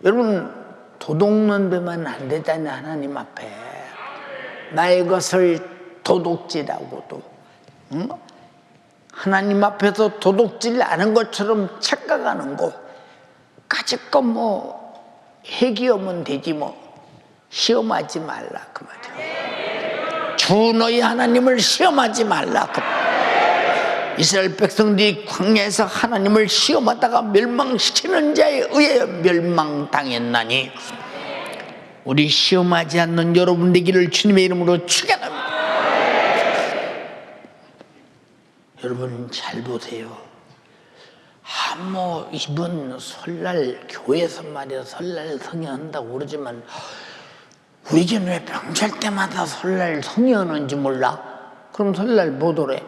여러분 도둑놈 되면 안 되잖아요. 하나님 앞에 나의 것을 도둑질하고도 하나님 앞에서 도둑질 하는 것처럼 착각하는 거 까짓 거 해기하면 되지 시험하지 말라 그 말이야. 주 너희 하나님을 시험하지 말라 그 말이야. 이스라엘 백성들이 광야에서 하나님을 시험하다가 멸망시키는 자에 의해 멸망당했나니 우리 시험하지 않는 여러분 되기를 주님의 이름으로 축원합니다. 여러분 잘 보세요. 이번 설날 교회에서 말이야 설날 성회한다고 그러지만 우리 교회는 왜 명절 때마다 설날 성회하는지 몰라? 그럼 설날 못 오래?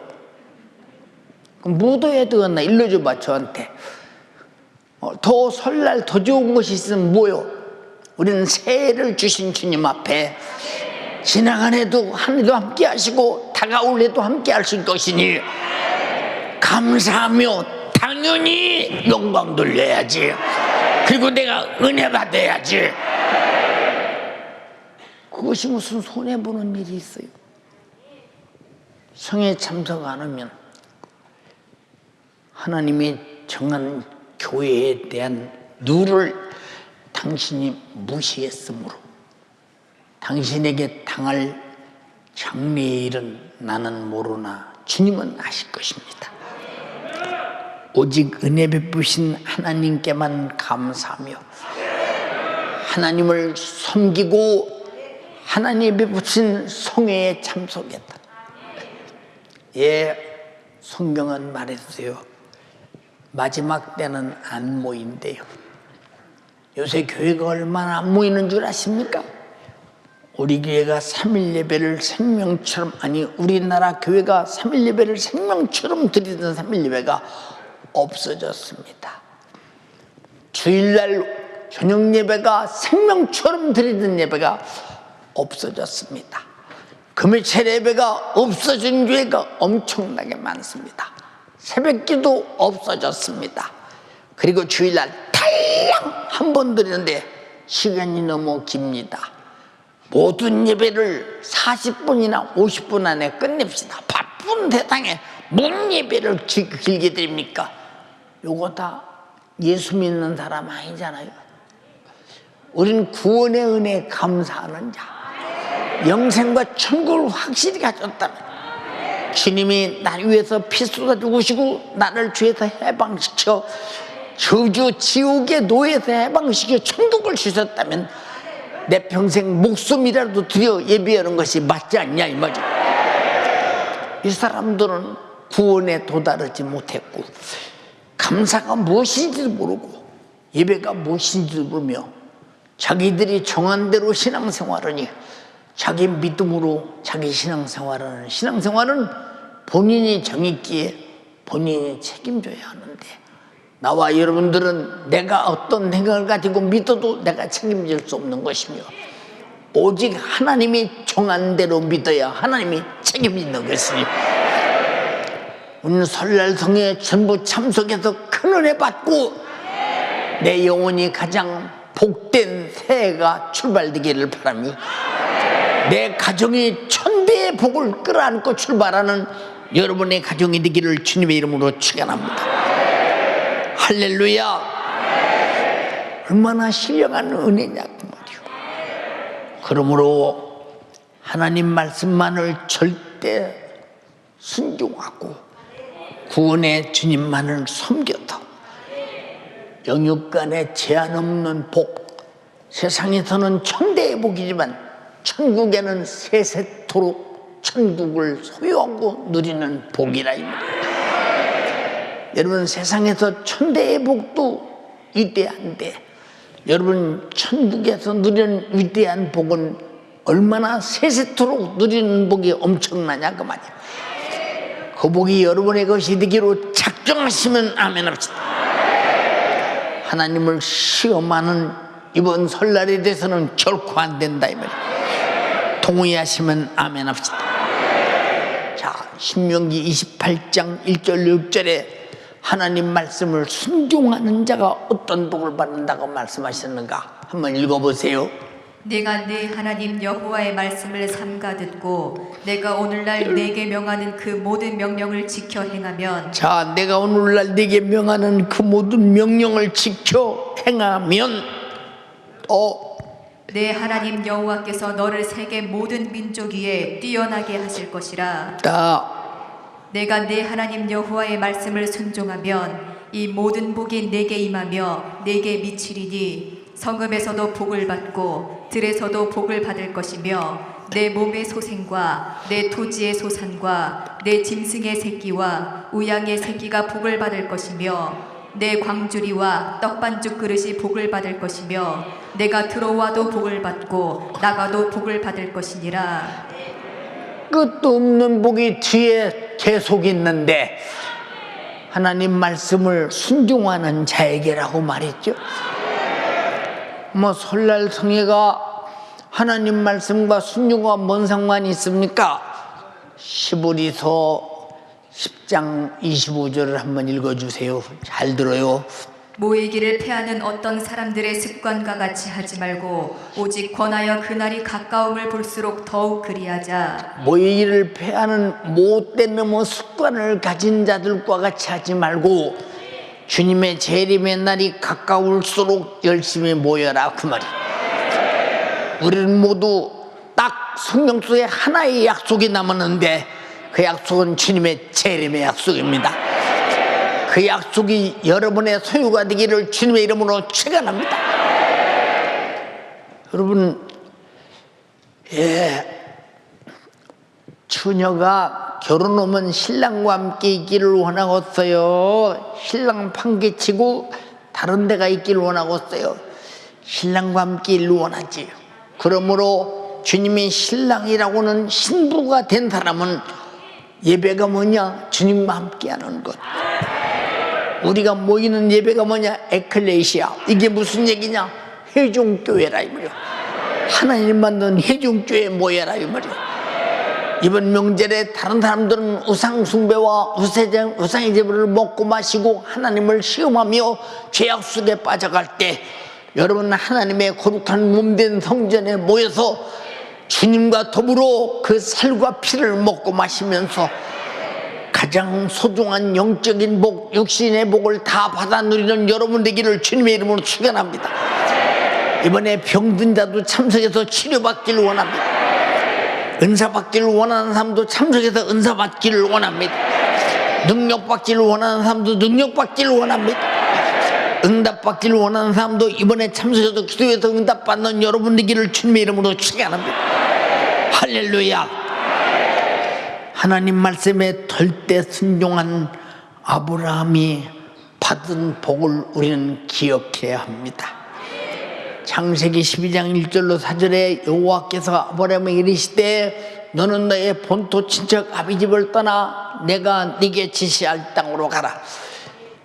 그럼 못 오야 되겠나? 일러줘봐 저한테. 더 설날 더 좋은 것이 있으면 뭐요? 우리는 새해를 주신 주님 앞에 지나간 해도 한 해도 함께 하시고 다가올 해도 함께 하실 것이니 감사하며 당연히 영광 돌려야지. 그리고 내가 은혜 받아야지. 그것이 무슨 손해보는 일이 있어요? 성에 참석 안 하면 하나님이 정한 교회에 대한 룰을 당신이 무시했으므로 당신에게 당할 장래의 일은 나는 모르나 주님은 아실 것입니다. 오직 은혜 베푸신 하나님께만 감사하며 하나님을 섬기고 하나님이 베푸신 성회에 참석했다. 예, 성경은 말했어요. 마지막 때는 안 모인대요. 요새 교회가 얼마나 안 모이는 줄 아십니까? 우리 교회가 3일 예배를 생명처럼, 아니 우리나라 교회가 3일 예배를 생명처럼 드리던 3일 예배가 없어졌습니다. 주일날 저녁 예배가 생명처럼 드리던 예배가 없어졌습니다. 금요일 예배가 없어진 교회가 엄청나게 많습니다. 새벽기도 없어졌습니다. 그리고 주일날 탈랑 한 번 드리는데 시간이 너무 깁니다. 모든 예배를 40분이나 50분 안에 끝냅시다. 바쁜 세상에 뭔 예배를 길게 드립니까? 요거 다 예수 믿는 사람 아니잖아요. 우린 구원의 은혜에 감사하는 자, 영생과 천국을 확실히 가졌다면 주님이 날 위해서 피 쏟아 죽으시고 나를 죄에서 해방시켜 저주 지옥의 노예에서 해방시켜 천국을 주셨다면 내 평생 목숨이라도 들여 예배하는 것이 맞지 않냐 이 말이죠. 이 사람들은 구원에 도달하지 못했고 감사가 무엇인지도 모르고 예배가 무엇인지도 모르며 자기들이 정한 대로 신앙생활하니 자기 믿음으로 자기 신앙생활하는 신앙생활은 본인이 정했기에 본인이 책임져야 하는데 나와 여러분들은 내가 어떤 생각을 가지고 믿어도 내가 책임질 수 없는 것이며 오직 하나님이 정한 대로 믿어야 하나님이 책임지는 것이니 오늘 설날성에 전부 참석해서 큰 은혜 받고 내 영혼이 가장 복된 새해가 출발되기를 바라며 내 가정이 천대의 복을 끌어안고 출발하는 여러분의 가정이 되기를 주님의 이름으로 축원합니다. 할렐루야. 얼마나 신령한 은혜냐고 말이요. 그러므로 하나님 말씀만을 절대 순종하고 구원의 주님만을 섬겨서 영육간에 제한 없는 복, 세상에서는 천대의 복이지만 천국에는 세세토록 천국을 소유하고 누리는 복이라 이 말이에요. 여러분 세상에서 천대의 복도 위대한데 여러분 천국에서 누리는 위대한 복은 얼마나 세세토록 누리는 복이 엄청나냐 그 말이에요. 그 복이 여러분의 것이 되기로 작정하시면 아멘 합시다. 하나님을 시험하는 이번 설날에 대해서는 결코 안 된다 이 말이에요. 동의하시면 아멘 합시다. 자, 신명기 28장 1절 6절에 하나님 말씀을 순종하는 자가 어떤 복을 받는다고 말씀하셨는가 한번 읽어보세요. 내가 내 하나님 여호와의 말씀을 삼가 듣고 내가 오늘날 내게 명하는 그 모든 명령을 지켜 행하면 자, 내가 오늘날 내게 명하는 그 모든 명령을 지켜 행하면 내 하나님 여호와께서 너를 세계 모든 민족 위에 뛰어나게 하실 것이라. 내가 내 하나님 여호와의 말씀을 순종하면 이 모든 복이 내게 임하며 내게 미치리니 성읍에서도 복을 받고 들에서도 복을 받을 것이며 내 몸의 소생과 내 토지의 소산과 내 짐승의 새끼와 우양의 새끼가 복을 받을 것이며 내 광주리와 떡반죽 그릇이 복을 받을 것이며 내가 들어와도 복을 받고 나가도 복을 받을 것이니라. 끝도 없는 복이 뒤에 계속 있는데 하나님 말씀을 순종하는 자에게라고 말했죠. 뭐 설날 성회가 하나님 말씀과 순종과 뭔 상관이 있습니까? 시브리서 10장 25절을 한번 읽어주세요. 잘 들어요. 모이기를 패하는 어떤 사람들의 습관과 같이 하지 말고 오직 권하여 그날이 가까움을 볼수록 더욱 그리하자. 모이기를 패하는 못된 놈의 습관을 가진 자들과 같이 하지 말고 주님의 재림의 날이 가까울수록 열심히 모여라, 그 말이. 우리는 모두 딱 성경 속에 하나의 약속이 남았는데 그 약속은 주님의 재림의 약속입니다. 그 약속이 여러분의 소유가 되기를 주님의 이름으로 축원합니다. 여러분, 처녀가 결혼 오면 신랑과 함께 있기를 원하겠어요. 신랑 판개치고 다른 데가 있기를 원하겠어요. 신랑과 함께 있기를 원하지. 그러므로 주님이 신랑이라고는 신부가 된 사람은 예배가 뭐냐? 주님과 함께 하는 것. 우리가 모이는 예배가 뭐냐? 에클레시아. 이게 무슨 얘기냐? 회중교회라 이 말이야. 하나님 만든 회중교회에 모여라 이 말이야. 이번 명절에 다른 사람들은 우상숭배와 우상의 제물을 먹고 마시고 하나님을 시험하며 죄악 속에 빠져갈 때 여러분은 하나님의 거룩한 몸된 성전에 모여서 주님과 더불어 그 살과 피를 먹고 마시면서 가장 소중한 영적인 복, 육신의 복을 다 받아 누리는 여러분 되기를 주님의 이름으로 축원합니다. 이번에 병든 자도 참석해서 치료받기를 원합니다. 은사 받기를 원하는 사람도 참석해서 은사 받기를 원합니다. 능력 받기를 원하는 사람도 능력 받기를 원합니다. 응답 받기를 원하는 사람도 이번에 참석해서 기도해서 응답 받는 여러분 되기를 주님의 이름으로 축원합니다. 할렐루야. 하나님 말씀에 절대 순종한 아브라함이 받은 복을 우리는 기억해야 합니다. 창세기 12장 1절로 4절에 여호와께서 아브라함에게 이르시되 너는 너의 본토 친척 아비집을 떠나 내가 네게 지시할 땅으로 가라.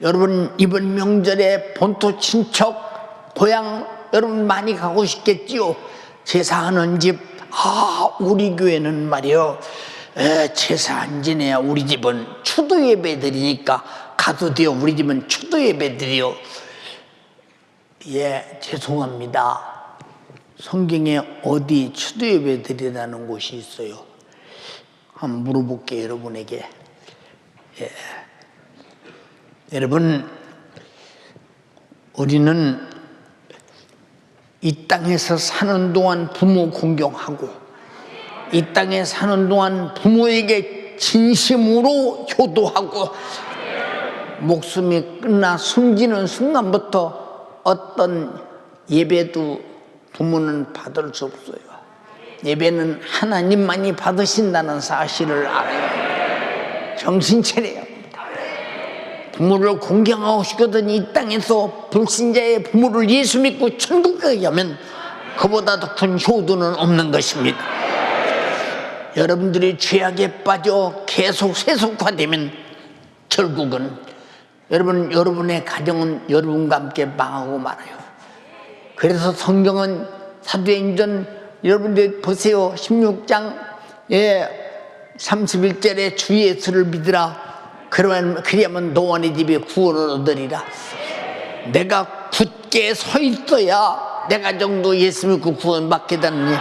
여러분, 이번 명절에 본토 친척 고향 여러분 많이 가고 싶겠지요. 제사하는 집, 우리 교회는 말이요, 제사 안 지내야 우리 집은 추도 예배 드리니까 가도 돼요. 우리 집은 추도 예배 드려요. 죄송합니다. 성경에 어디 추도 예배 드리라는 곳이 있어요? 한번 물어볼게요, 여러분에게. 여러분, 우리는 이 땅에서 사는 동안 부모 공경하고 이 땅에 사는 동안 부모에게 진심으로 효도하고 목숨이 끝나 숨지는 순간부터 어떤 예배도 부모는 받을 수 없어요. 예배는 하나님만이 받으신다는 사실을 알아요. 정신 차려야 합니다. 부모를 공경하고 싶거든 이 땅에서 불신자의 부모를 예수 믿고 천국 가게 하면 그보다 더 큰 효도는 없는 것입니다. 여러분들이 죄악에 빠져 계속 세속화되면 결국은 여러분의 가정은 여러분과 함께 망하고 말아요. 그래서 성경은 사도행전 여러분들 보세요. 16장 31절에 주 예수를 믿으라. 그리하면 너와네 집에 구원을 얻으리라. 내가 굳게 서 있어야 내 가정도 예수 믿고 구원받게 되느니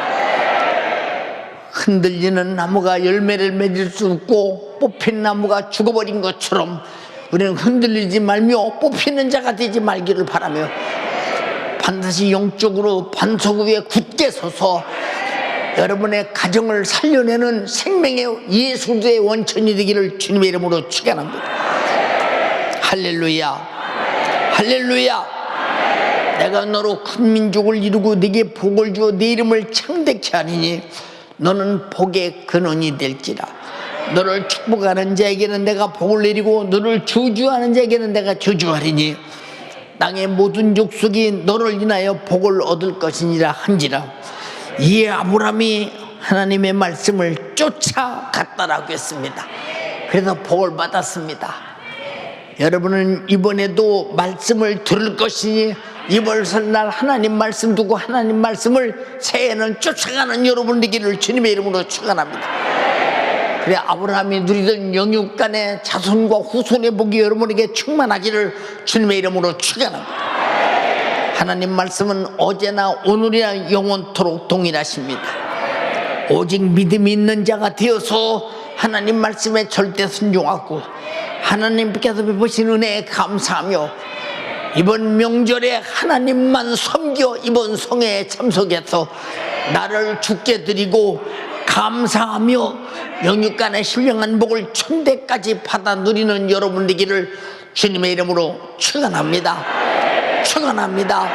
흔들리는 나무가 열매를 맺을 수 없고 뽑힌 나무가 죽어버린 것처럼 우리는 흔들리지 말며 뽑히는 자가 되지 말기를 바라며 반드시 영적으로 반석 위에 굳게 서서 여러분의 가정을 살려내는 생명의 예수의 원천이 되기를 주님의 이름으로 축원합니다. 할렐루야, 할렐루야. 내가 너로 큰 민족을 이루고 네게 복을 주어 네 이름을 창대케 하리니 너는 복의 근원이 될지라. 너를 축복하는 자에게는 내가 복을 내리고 너를 저주하는 자에게는 내가 저주하리니 땅의 모든 족속이 너를 인하여 복을 얻을 것이니라 한지라. 이에 아브라함이 하나님의 말씀을 쫓아갔다라고 했습니다. 그래서 복을 받았습니다. 여러분은 이번에도 말씀을 들을 것이니 이번 설날 하나님 말씀 두고 하나님 말씀을 새해는 쫓아가는 여러분 되기를 주님의 이름으로 축원합니다. 그래 아브라함이 누리던 영육간의 자손과 후손의 복이 여러분에게 충만하기를 주님의 이름으로 축원합니다. 하나님 말씀은 어제나 오늘이나 영원토록 동일하십니다. 오직 믿음이 있는 자가 되어서 하나님 말씀에 절대 순종하고 하나님께서 베푸신 은혜에 감사하며 이번 명절에 하나님만 섬겨 이번 성회에 참석해서 나를 주께 드리고 감사하며 영육간의 신령한 복을 천대까지 받아 누리는 여러분 되기를 주님의 이름으로 축원합니다. 축원합니다.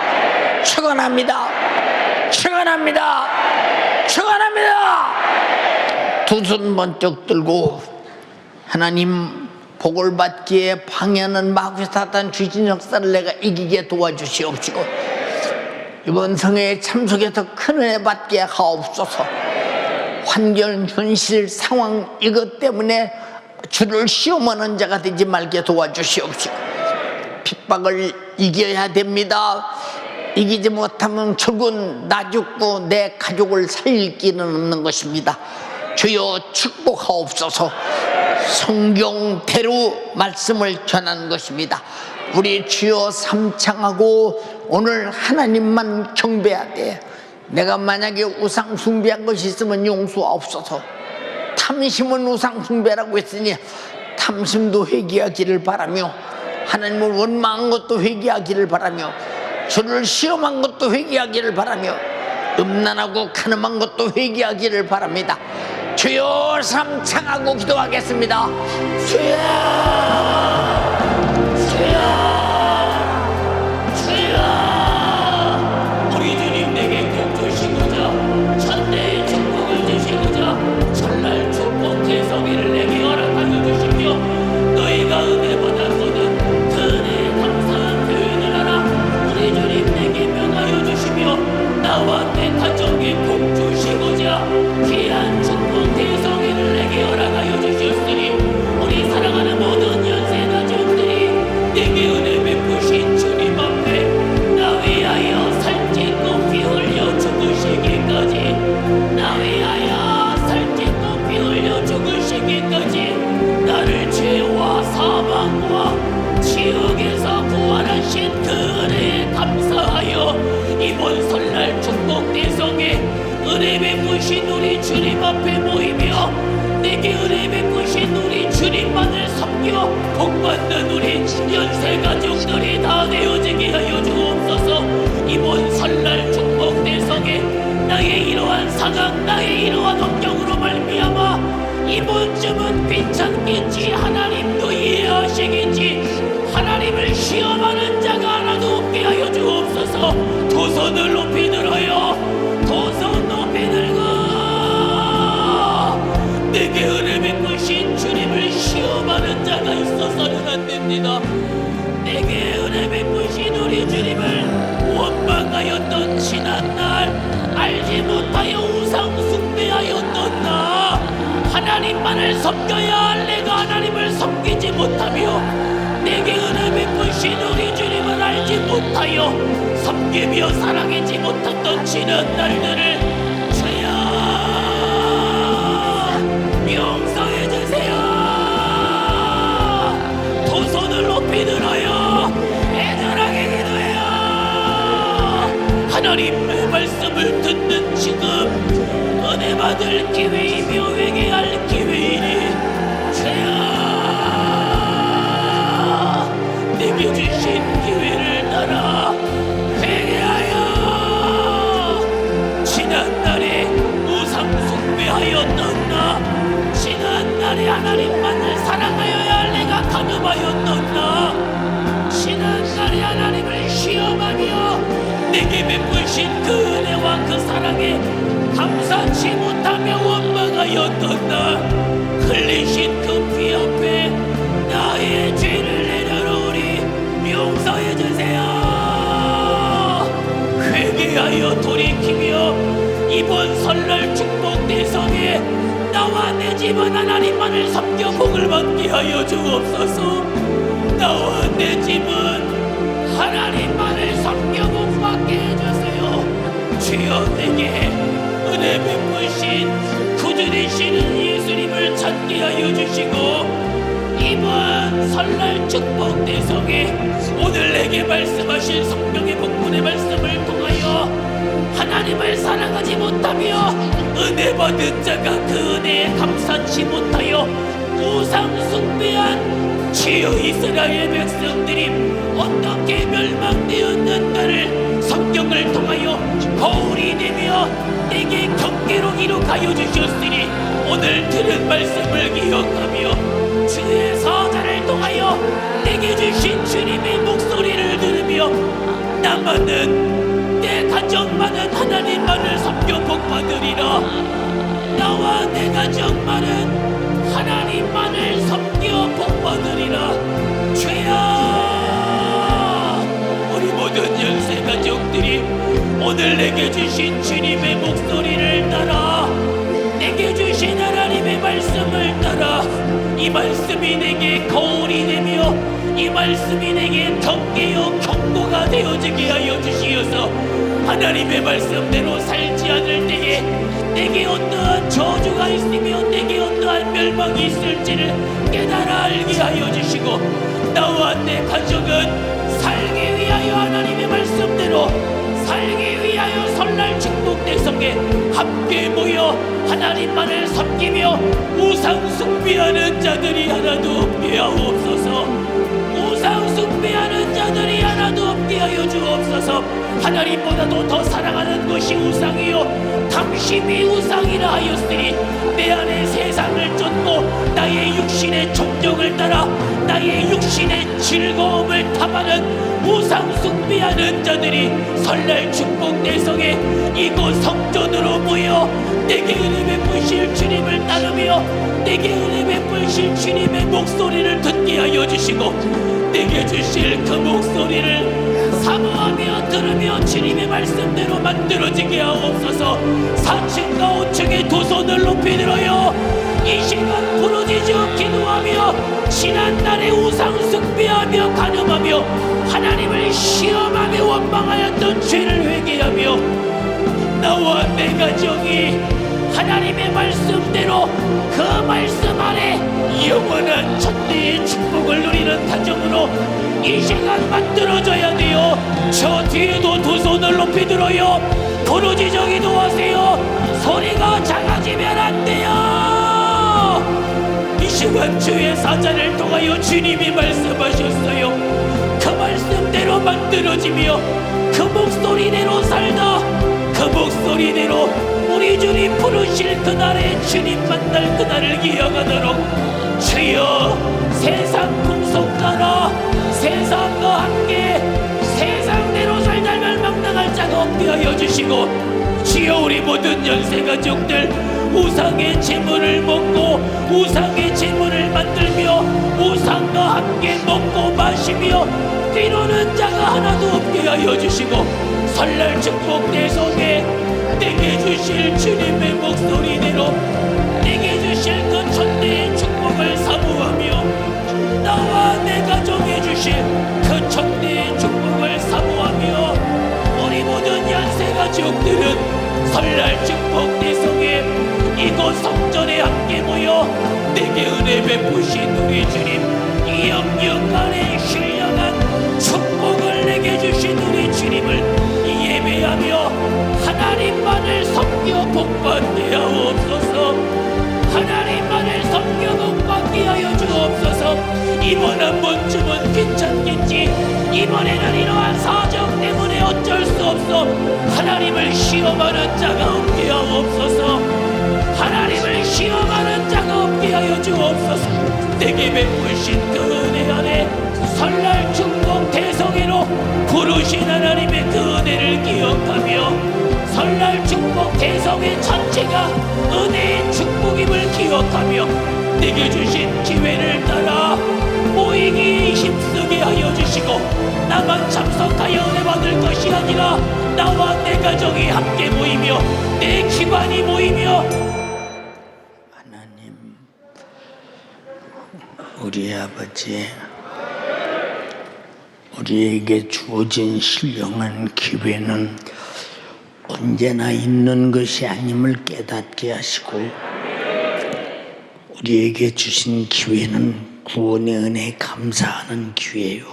축원합니다. 축원합니다. 축원합니다. 두 손 번쩍 들고 하나님 복을 받기에 방해하는 마귀 사탄 귀신 역사를 내가 이기게 도와주시옵시고 이번 성회에 참석해서 큰 은혜 받게 하옵소서. 환경, 현실, 상황 이것 때문에 주를 시험하는 자가 되지 말게 도와주시옵시고 핍박을 이겨야 됩니다. 이기지 못하면 결국은 나 죽고 내 가족을 살릴 길은 없는 것입니다. 주여 축복하옵소서. 성경대로 말씀을 전하는 것입니다. 우리 주여 삼창하고 오늘 하나님만 경배하되 내가 만약에 우상 숭배한 것이 있으면 용서하옵소서. 탐심은 우상 숭배라고 했으니 탐심도 회개하기를 바라며 하나님을 원망한 것도 회개하기를 바라며 주를 시험한 것도 회개하기를 바라며 음란하고 가늠한 것도 회개하기를 바랍니다. 주여 삼창하고 기도하겠습니다. 주여 주여 주여 우리 주님 내게 복 주시고자 천대의 축복을 주시고자 설날 축복 대성회를 내게 허락하여 주시며 너희가 은혜 받았거든 그 은혜에 감사한 표현을 하라. 우리 주님 내게 명하여 주시며 나와 내 가정에 복 주시고자 귀한 축복 대성회를 내게 허락하여 주셨으니 우리 사랑하는 모든 연세 가족들이 내게 은혜 베푸신 주님 앞에 나 위하여 살찐고 피 흘려 죽으시기까지 나 위하여 살찐고 피 흘려 죽으시기까지 나를 죄와 사망과 지옥에서 구원하신 그 은혜에 감사하여 이번 설날 축복 대성에 은혜 베푸신 우리 주님 앞에 모이며 내게 은혜 베푸신 우리 주님만을 섬겨 복받는 우리 연세 가족들이 다 되어지게 하여 주옵소서. 이번 설날 축복 대성에 나의 이러한 상황 나의 이러한 환경으로 말미암아 이번쯤은 괜찮겠지 하나님도 이해하시겠지 하나님을 시험하는 자가 하나도 없게 하여 주옵소서. 두 손을 높이 들어요. 두 손 높이 들고 내게 은혜 베푸신 주님을 시험하는 자가 있어서는 안 됩니다. 내게 은혜 베푸신 우리 주님을 원망하였던 지난날 알지 못하여 우상 숭배하였던 나 하나님만을 섬겨야 할 내가 하나님을 섬기지 못하며 내게 은혜 베푸신 우리 주님을 알지 못하여 섬기며 사랑하지 못했던 지난 날들을 주여 용서해 주세요. 두 손을 높이 들어요. 애절하게 기도해요. 하나님의 말씀을 듣는 지금 은혜 받을 기회이며 회개할 기회이니 주여 내게 주신 기회를 따라 회개하여 지난날에 우상 숭배하였던 나 지난날에 하나님만을 사랑하여야 할 내가 가늠하였던 나 지난날에 하나님을 시험하며 내게 베푸신 그 은혜와 그 사랑에 감사치 못하며 원망하였던 나 흘리신 그 피 앞에 나의 죄를 내려놓으리 용서해 주세요. 회개하여 돌이키며 이번 설날 축복 대성에 나와 내 집은 하나님만을 섬겨 복을 받게 하여 주옵소서. 나와 내 집은 하나님만을 섬겨 복 받게 해주세요. 주여 내게 은혜 베푸신 구주 되시는 예수님을 찬 살게 하여 주시고 이번 설날 축복 대성에 오늘 내게 말씀하신 성경의 복문의 말씀을 통하여 하나님을 사랑하지 못하며 은혜 받은 자가 그 은혜에 감사치 못하여 우상 숭배한 주여 이스라엘 백성들이 어떻게 멸망되었는가를 성경을 통하여 거울이 되며 내게 경계로 기록하여 주셨으니 오늘 들은 말씀을 기억하며 주의 사자를 통하여 내게 주신 주님의 목소리를 들으며 나만은 내 가정만은 하나님만을 섬겨 복받으리라. 나와 내 가정만은 하나님만을 섬겨 복받으리라. 주여, 우리 모든 연세 가족들이 오늘 내게 주신 주님의 목소리를 따라 내게 주신 하나님의 말씀을 따라 이 말씀이 내게 거울이 되며 이 말씀이 내게 경계요 경고가 되어지게 하여 주시어서 하나님의 말씀대로 살지 않을 때에 내게 어떠한 저주가 있으며 내게 어떠한 멸망이 있을지를 깨달아 알게 하여 주시고 나와 내 가족은 살기 위하여 하나님의 말씀대로 살기 위하여 설날 축복 대성에 함께 모여 하나님만을 섬기며 우상 숭배하는 자들이 하나도 없게 하옵소서. 우상 숭배하는 자들이 하나도 없게 하여 주옵소서. 하나님보다도 더 사랑하는 것이 우상이요 탐심이 우상이라 하였으니 내 안에 세상을 쫓고 나의 육신의 종정을 따라 나의 육신의 즐거움을 탐하는 우상 숭배하는 자들이 설날 축복 대성에 이곳 성전으로 모여 내게 은혜 베푸실 주님을 따르며 내게 은혜 베푸실 주님의 목소리를 듣게 하여 주시고 내게 주실 그 목소리를 사모하며 들으며 주님의 말씀대로 만들어지게 하옵소서. 4층과 5층의 두 손을 높이 들어요 이 시간 부르짖어 기도하며 지난날의 우상 숭배하며 간음하며 하나님을 시험하며 원망하였던 죄를 회개하며 나와 내 가정이 하나님의 말씀대로 그 말씀 안에 영원한 천대의 축복을 누리는 가정으로 이 시간 만들어져야 돼요. 저 뒤에도 두 손을 높이 들어요. 부르짖어 기도하세요. 소리가 작아지면 안 돼요. 이 시간 주의 사자를 통하여 주님이 말씀하셨어요. 그 말씀대로 만들어지며 그 목소리대로 살다 그 목소리대로 우리 주님 부르실 그날에 주님 만날 그날을 기억하도록 주여 세상 풍속 따라 세상과 함께 세상대로 살다 멸망당할 자가 없게 하여 주시고 주여 우리 모든 연세가족들 우상의 재물을 먹고 우상의 재물을 만들며 우상과 함께 먹고 마시며 뛰노는 자가 하나도 없게 하여 주시고 설날 축복 대성에 내게 주실 주님의 목소리대로 내게 주실 그 천대의 축복을 사모하며 나와 내 가정에 주실 그 천대의 축복을 사모하며 우리 모든 연세가족들은 설날 축복 대성에 이곳 성전에 함께 모여 내게 은혜 베푸신 우리 주님 이 영육간의 신령한 축복을 내게 주신 우리 주님을 예배하며 하나님만을 섬겨 복받게 하옵소서. 하나님만을 섬겨 복받게 하여 주옵소서. 이번 한 번쯤은 괜찮겠지. 이번에는 이러한 사정 때문에 어쩔 수 없어. 하나님을 시험하는 자가 없게 하옵소서. 하나님을 시험하는 자가 없게 하여 주옵소서. 내게 베푸신 그 은혜 안에 설날 축복 대성회로 부르신 하나님의 그 은혜를 기억하며 설날 축복 대성회 전체가 은혜의 축복임을 기억하며 내게 주신 기회를 따라 모이기 힘쓰게 하여 주시고 나만 참석하여 은혜 받을 것이 아니라 나와 내 가정이 함께 모이며 내 기관이 모이며 하나님 우리 아버지 우리에게 주어진 신령한 기회는 언제나 있는 것이 아님을 깨닫게 하시고 우리에게 주신 기회는 구원의 은혜에 감사하는 기회요.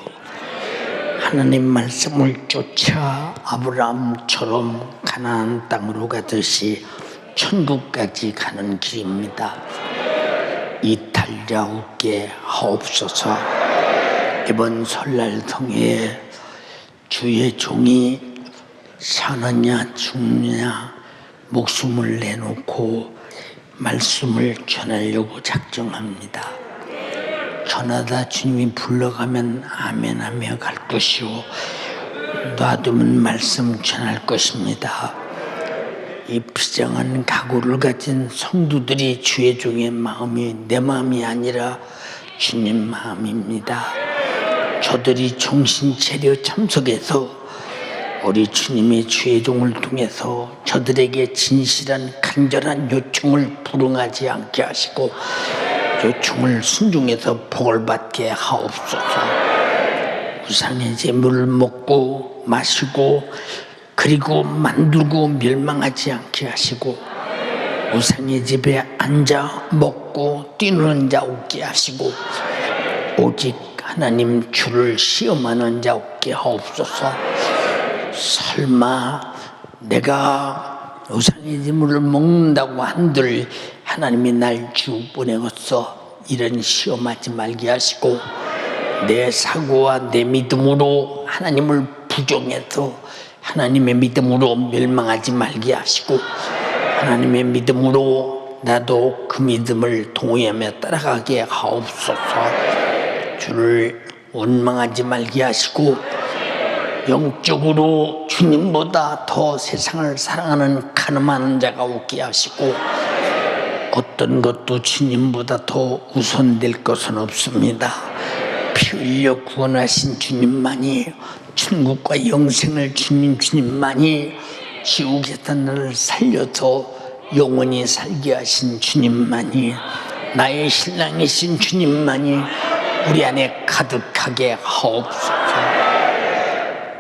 하나님 말씀을 쫓아 아브라함처럼 가나안 땅으로 가듯이 천국까지 가는 길입니다. 이탈자옵게 하옵소서. 이번 설날 통해 주의 종이 사느냐 죽느냐 목숨을 내놓고 말씀을 전하려고 작정합니다. 전하다 주님이 불러가면 아멘하며 갈 것이요, 놔두면 말씀 전할 것입니다. 이 비장한 각오를 가진 성도들이 주의 종의 마음이 내 마음이 아니라 주님 마음입니다. 저들이 정신 차려 참석해서 우리 주님의 주의 종을 통해서 저들에게 진실한 간절한 요청을 불응하지 않게 하시고 요청을 순종해서 복을 받게 하옵소서. 우상의 제물을 먹고 마시고 그리고 만들고 멸망하지 않게 하시고 우상의 집에 앉아 먹고 뛰는 자 없게 하시고 오직 하나님 주를 시험하는 자 없게 하옵소서. 설마 내가 우상의 제물을 먹는다고 한들 하나님이 날 주 보내겠어, 이런 시험하지 말게 하시고 내 사고와 내 믿음으로 하나님을 부정해서 하나님의 믿음으로 멸망하지 말게 하시고 하나님의 믿음으로 나도 그 믿음을 동의하며 따라가게 하옵소서. 주를 원망하지 말게 하시고 영적으로 주님보다 더 세상을 사랑하는 가늠하는 자가 없게 하시고 어떤 것도 주님보다 더 우선될 것은 없습니다. 피 흘려 구원하신 주님만이, 천국과 영생을 주님 주님만이, 지옥에서 나를 살려서 영원히 살게 하신 주님만이, 나의 신랑이신 주님만이 우리 안에 가득하게 하옵소서.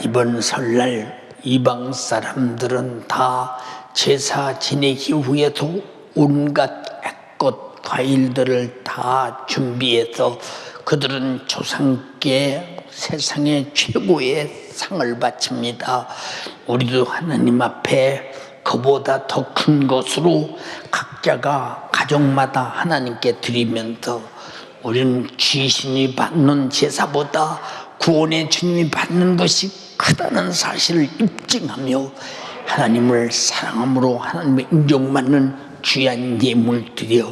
이번 설날 이방 사람들은 다 제사 지내기 후에도 온갖 액것 과일들을 다 준비해서 그들은 조상께 세상의 최고의 상을 바칩니다. 우리도 하나님 앞에 그보다 더 큰 것으로 각자가 가정마다 하나님께 드리면서 우리는 귀신이 받는 제사보다 구원의 주님이 받는 것이 크다는 사실을 입증하며 하나님을 사랑함으로 하나님의 인정받는 귀한 예물 드려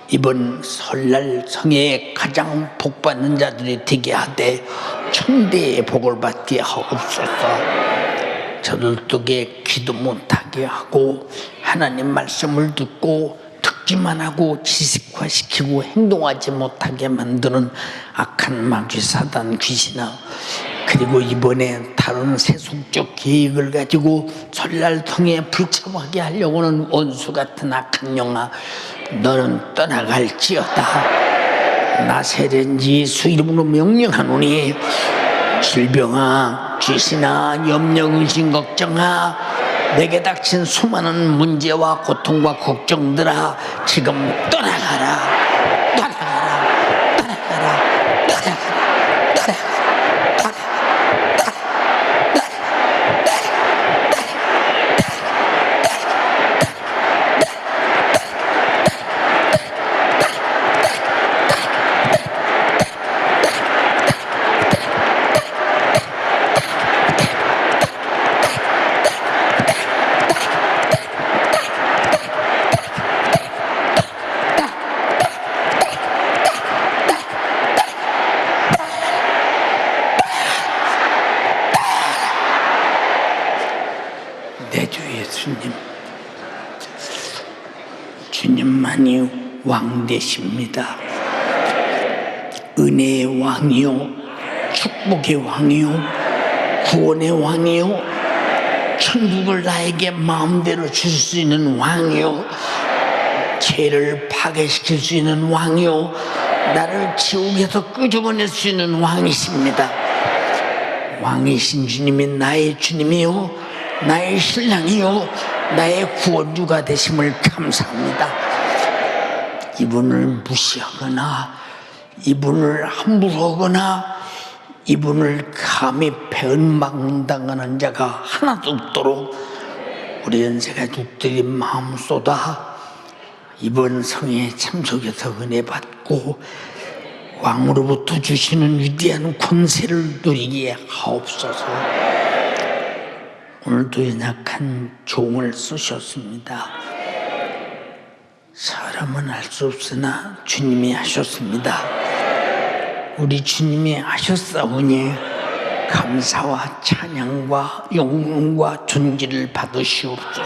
이번 설날 성회에 가장 복받는 자들이 되게 하되 천대의 복을 받게 하옵소서. 저들에게 기도 못하게 하고 하나님 말씀을 듣고 듣기만 하고 지식화시키고 행동하지 못하게 만드는 악한 마귀 사단 귀신아, 그리고 이번에 다른 세속적 계획을 가지고 설날 통해 불참하게 하려고 하는 원수 같은 악한 영아, 너는 떠나갈지어다. 나세렌지 예수 이름으로 명령하노니 질병아, 귀신아, 염려, 의심, 걱정아, 내게 닥친 수많은 문제와 고통과 걱정들아, 지금 떠나가라. 내 주 예수님, 주님만이 왕 되십니다. 은혜의 왕이요, 축복의 왕이요, 구원의 왕이요, 천국을 나에게 마음대로 줄 수 있는 왕이요, 죄를 파괴시킬 수 있는 왕이요, 나를 지옥에서 끄집어낼 수 있는 왕이십니다. 왕이신 주님이 나의 주님이요, 나의 신랑이요, 나의 구원주가 되심을 감사합니다. 이분을 무시하거나 이분을 함부로 하거나 이분을 감히 배은망당하는 자가 하나도 없도록 우리 연세가족들이 마음 쏟아 이번 성회에 참석해서 은혜 받고 왕으로부터 주시는 위대한 권세를 누리게 하옵소서. 오늘도 연약한 종을 쓰셨습니다. 사람은 할 수 없으나 주님이 하셨습니다. 우리 주님이 하셨사오니 감사와 찬양과 영광과 존귀를 받으시옵소서.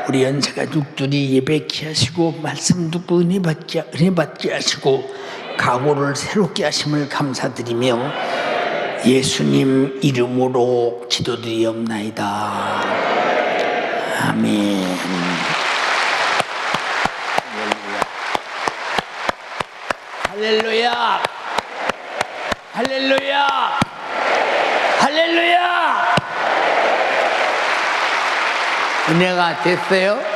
우리 연세가족들이 예배케 하시고 말씀 듣고 은혜 받게 하시고 각오를 새롭게 하심을 감사드리며 예수님 이름으로 기도드리옵나이다. 아멘. 할렐루야. 할렐루야. 할렐루야. 은혜가 됐어요?